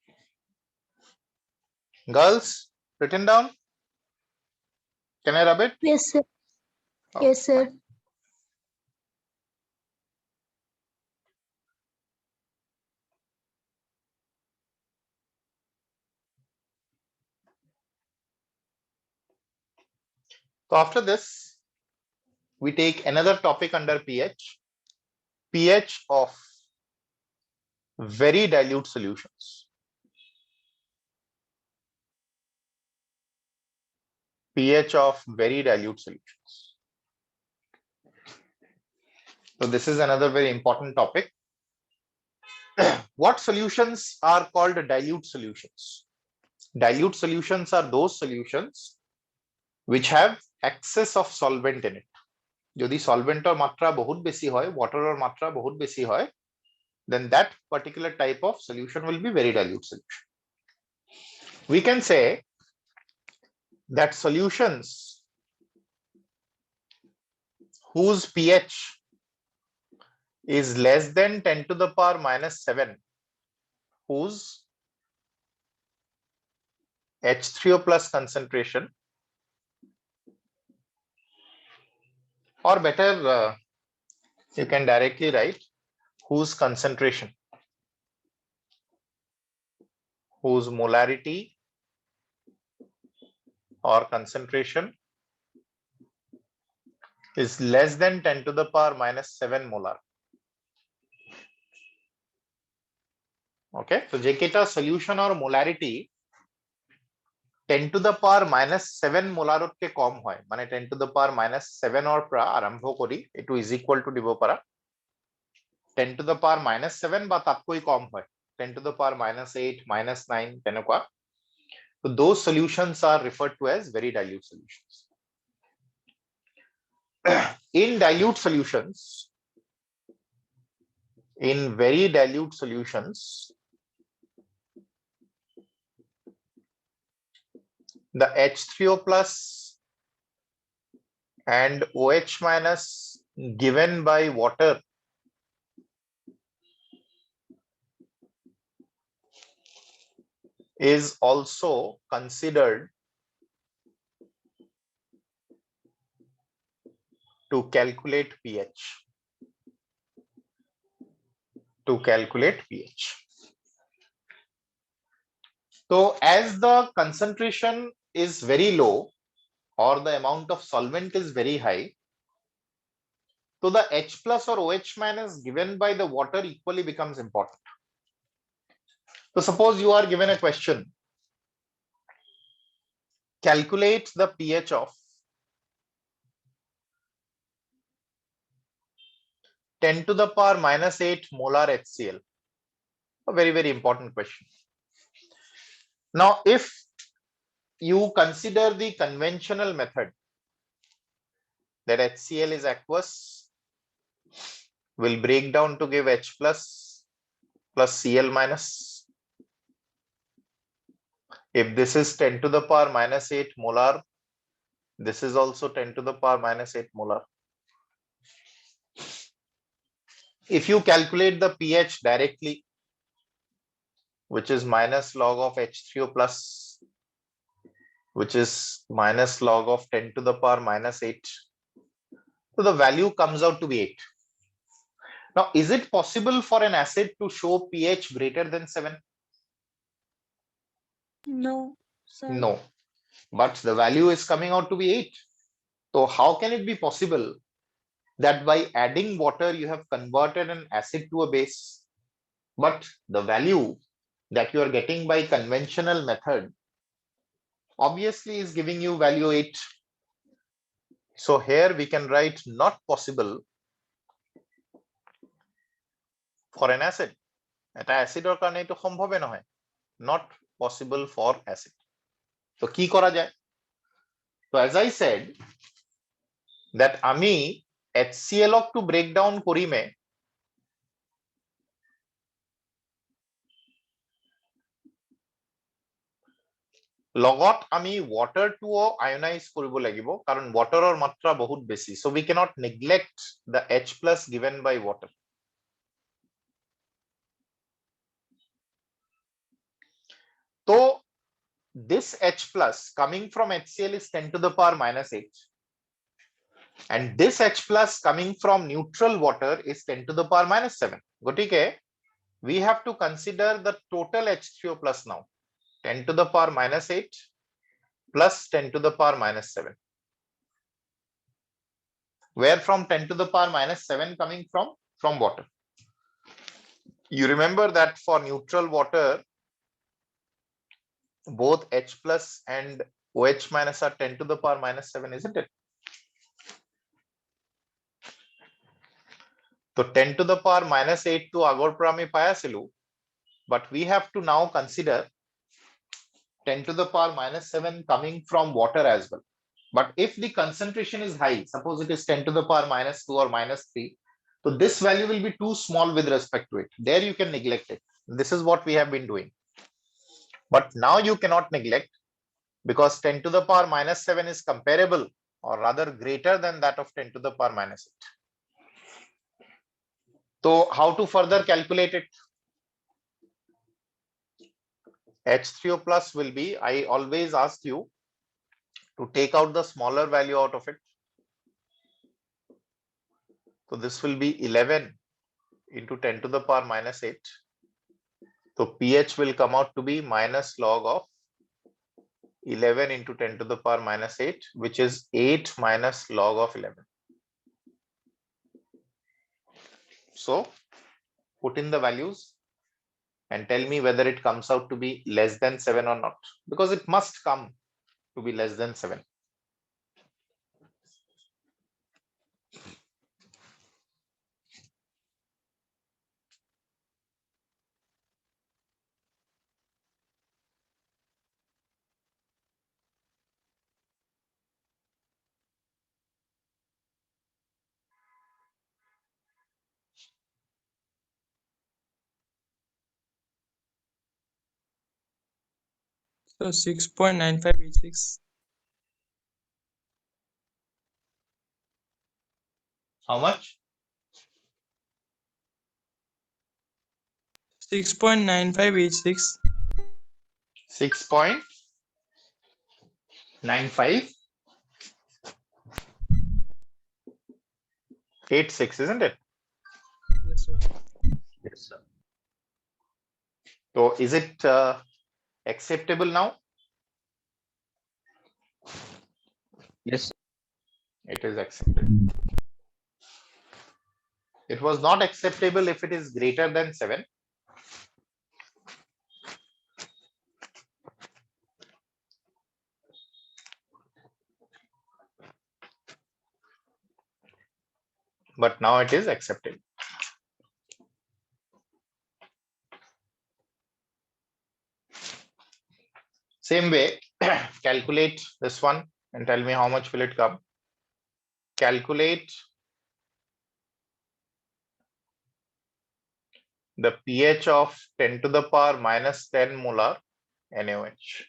Girls, written down? Can I rub it? Yes, sir. Okay, Yes, sir. fine. So after this, we take another topic under pH. pH of very dilute solutions. pH of very dilute solutions. So this is another very important topic. What solutions are called dilute solutions? Dilute solutions are those solutions which have excess of solvent in it. যদি solvent মাত্রা বহুত বেশি হয়, water মাত্রা বহুত বেশি হয়, then that particular type of solution will be very dilute solution. We can say that solutions whose pH is less than 10 to the power minus 7, whose H3O plus concentration, or better, you can directly write whose concentration, whose molarity or concentration is less than 10 to the power minus 7 molar. Okay, so JK solution or molarity 10 to the power minus 7 molar ke কম হয়, মানে 10 to the power minus 7 or পৰা আৰম্ভ কৰি এটো is equal to দিব পাৰা 10 to the power minus 7 বা তাতকৈ কম হয় 10 to the power minus 8 minus 9 তেনেকুৱা. So those solutions are referred to as very dilute solutions. In dilute solutions, in very dilute solutions, the H3O plus and OH minus given by water is also considered to calculate pH. So as the concentration is very low or the amount of solvent is very high, so the H plus or OH minus given by the water equally becomes important. So suppose you are given a question, calculate the pH of 10 to the power minus 8 molar HCl. A very, very important question. Now, if you consider the conventional method that HCl is aqueous, will break down to give H plus Cl minus. If this is 10 to the power minus 8 molar, this is also 10 to the power minus 8 molar. If you calculate the pH directly, which is minus log of H3O plus, which is minus log of 10 to the power minus 8, so the value comes out to be 8. Now, is it possible for an acid to show pH greater than 7? No, sir. No, but the value is coming out to be 8. So how can it be possible that by adding water you have converted an acid to a base, but the value that you are getting by conventional method obviously is giving you value 8. So here we can write not possible for an acid. এটা অ্যাসিডৰ কাৰণে এইটো সম্ভৱে নহয়, not possible for acid. So কি করা যায়? So as I said that আমি HCl to break down কৰিমে লগত আমি waterটোও ionize কৰিব লাগিব কাৰণ waterৰ মাত্ৰা বহুত বেছি. So we cannot neglect the H plus given by water. So this H plus coming from HCl is 10 to the power minus 8. And this H plus coming from neutral water is 10 to the power minus 7. গতিকে we have to consider the total H3O plus now. 10 to the power minus 8 plus 10 to the power minus 7. Where from 10 to the power minus 7 coming from? From water. You remember that for neutral water, both H plus and OH minus are 10 to the power minus 7, isn't it? So 10 to the power minus 8 to agor pra ami pai asilu, but we have to now consider 10 to the power minus 7 coming from water as well. But if the concentration is high, suppose it is 10 to the power minus 2 or minus 3, so this value will be too small with respect to it. There you can neglect it. This is what we have been doing. But now you cannot neglect, because 10 to the power minus 7 is comparable or rather greater than that of 10 to the power minus 8. So how to further calculate it? H3O plus will be, I always ask you to take out the smaller value out of it. So this will be 11 into 10 to the power minus 8. So pH will come out to be minus log of 11 into 10 to the power minus 8, which is 8 minus log of 11. So put in the values and tell me whether it comes out to be less than 7 or not, because it must come to be less than 7. So 6.9586. How much? 6.9586. 6.9586, isn't it? Yes, sir. Yes, sir. So is it acceptable now? Yes. It is acceptable. It was not acceptable if it is greater than 7. But now it is acceptable. Same way, calculate this one and tell me how much will it come. Calculate the pH of 10 to the power minus 10 molar NaOH.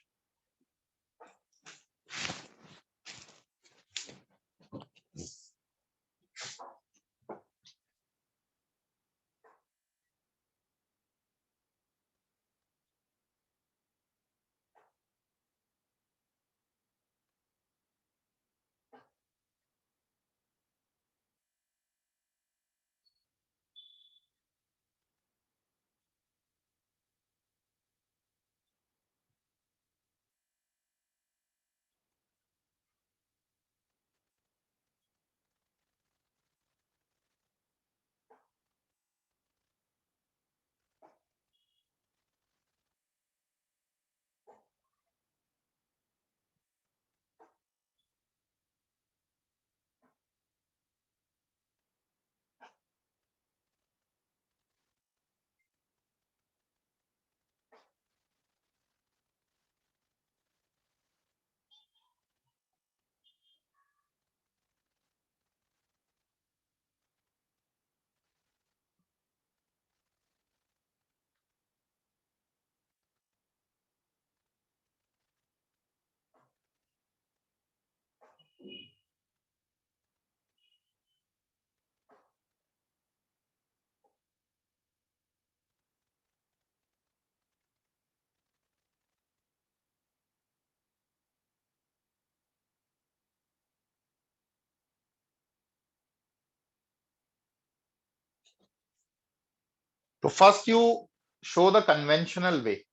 So first you show the conventional way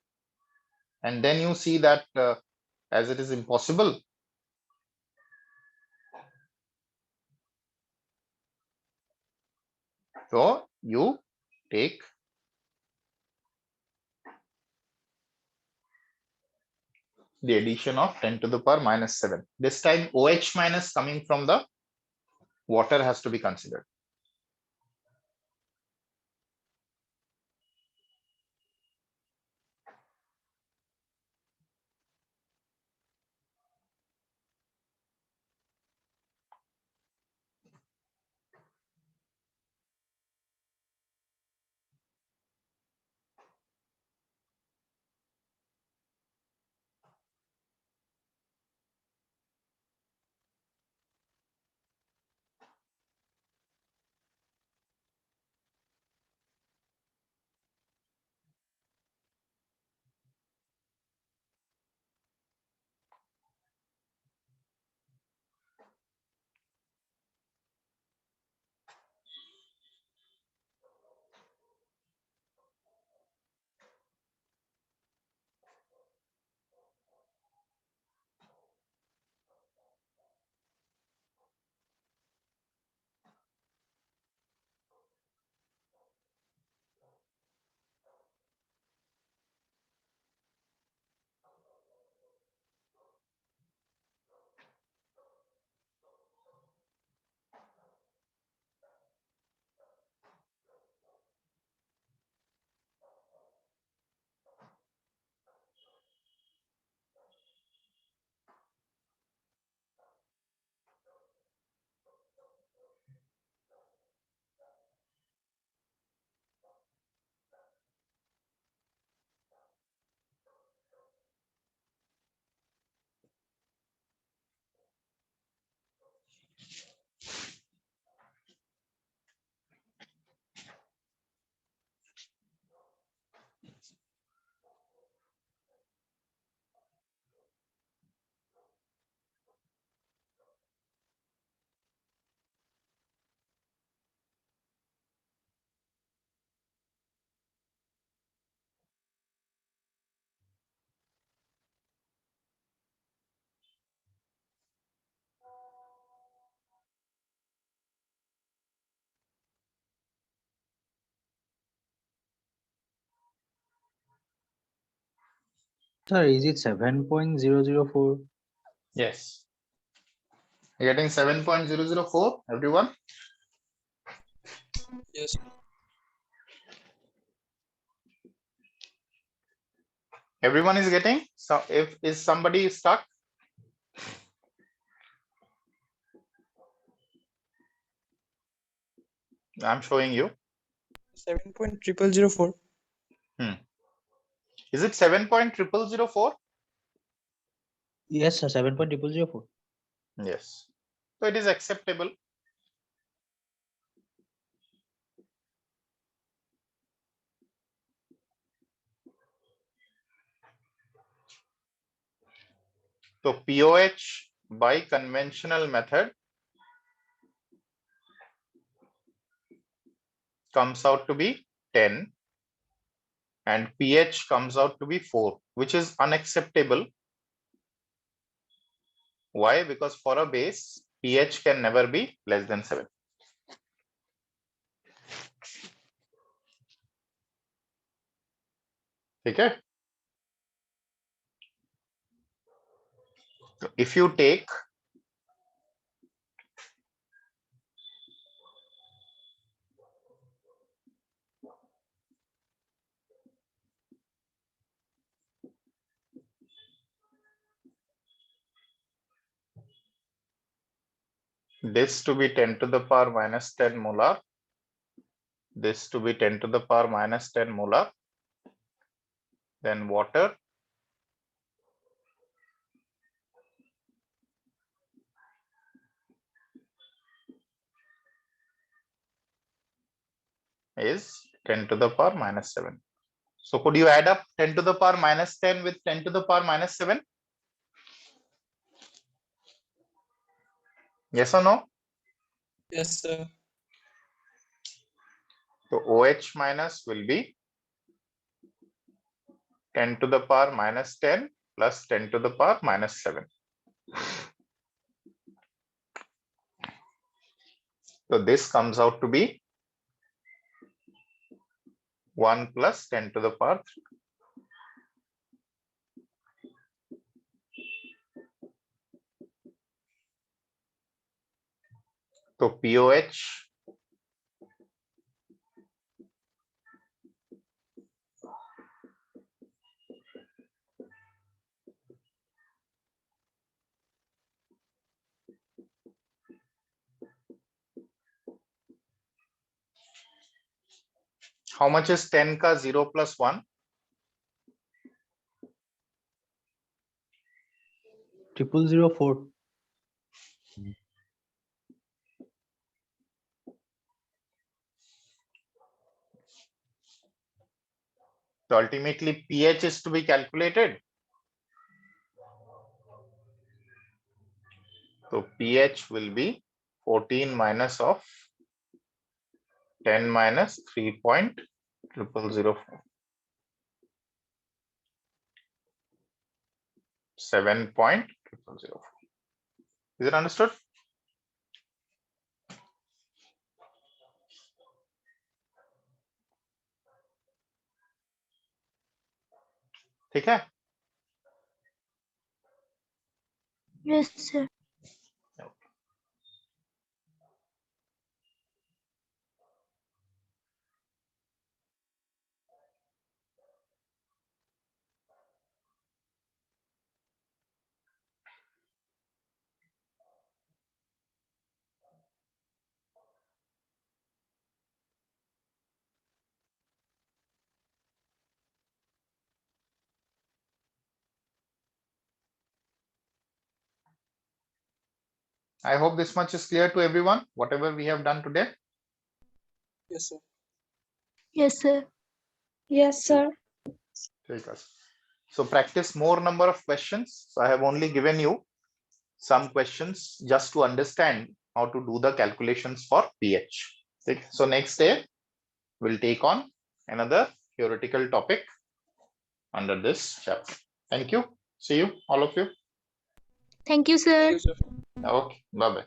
and then you see that as it is impossible. So you take the addition of 10 to the power minus 7. This time OH minus coming from the water has to be considered. Sir, is it 7.004? Yes. You're getting 7.004, everyone? Yes. Everyone is getting? So if is somebody stuck? I'm showing you. 7.0004. Is it 7.0004? Yes, sir, 7.0004. Yes. So it is acceptable. So POH by conventional method comes out to be 10 and pH comes out to be 4, which is unacceptable. Why? Because for a base, pH can never be less than 7. Okay. So if you take this to be 10 to the power minus 10 molar, this to be 10 to the power minus 10 molar, then water is 10 to the power minus 7. So could you add up 10 to the power minus 10 with 10 to the power minus 7? Yes or no? Yes, sir. So OH minus will be 10 to the power minus 10 plus 10 to the power minus 7. So this comes out to be 1 plus 10 to the power 3. So POH how much is 10 ka 0 plus 1? 0004. So ultimately pH is to be calculated. So pH will be 14 minus of 10 minus 3.0004. 7.004. Is it understood? ठीक है? Yes, sir. I hope this much is clear to everyone, whatever we have done today. Yes, sir. Yes, sir. Yes, sir. So practice more number of questions. So I have only given you some questions just to understand how to do the calculations for pH. So next day we'll take on another theoretical topic under this chapter. Thank you. See you, all of you. Thank you, sir. Thank you, sir. Okay, bye-bye.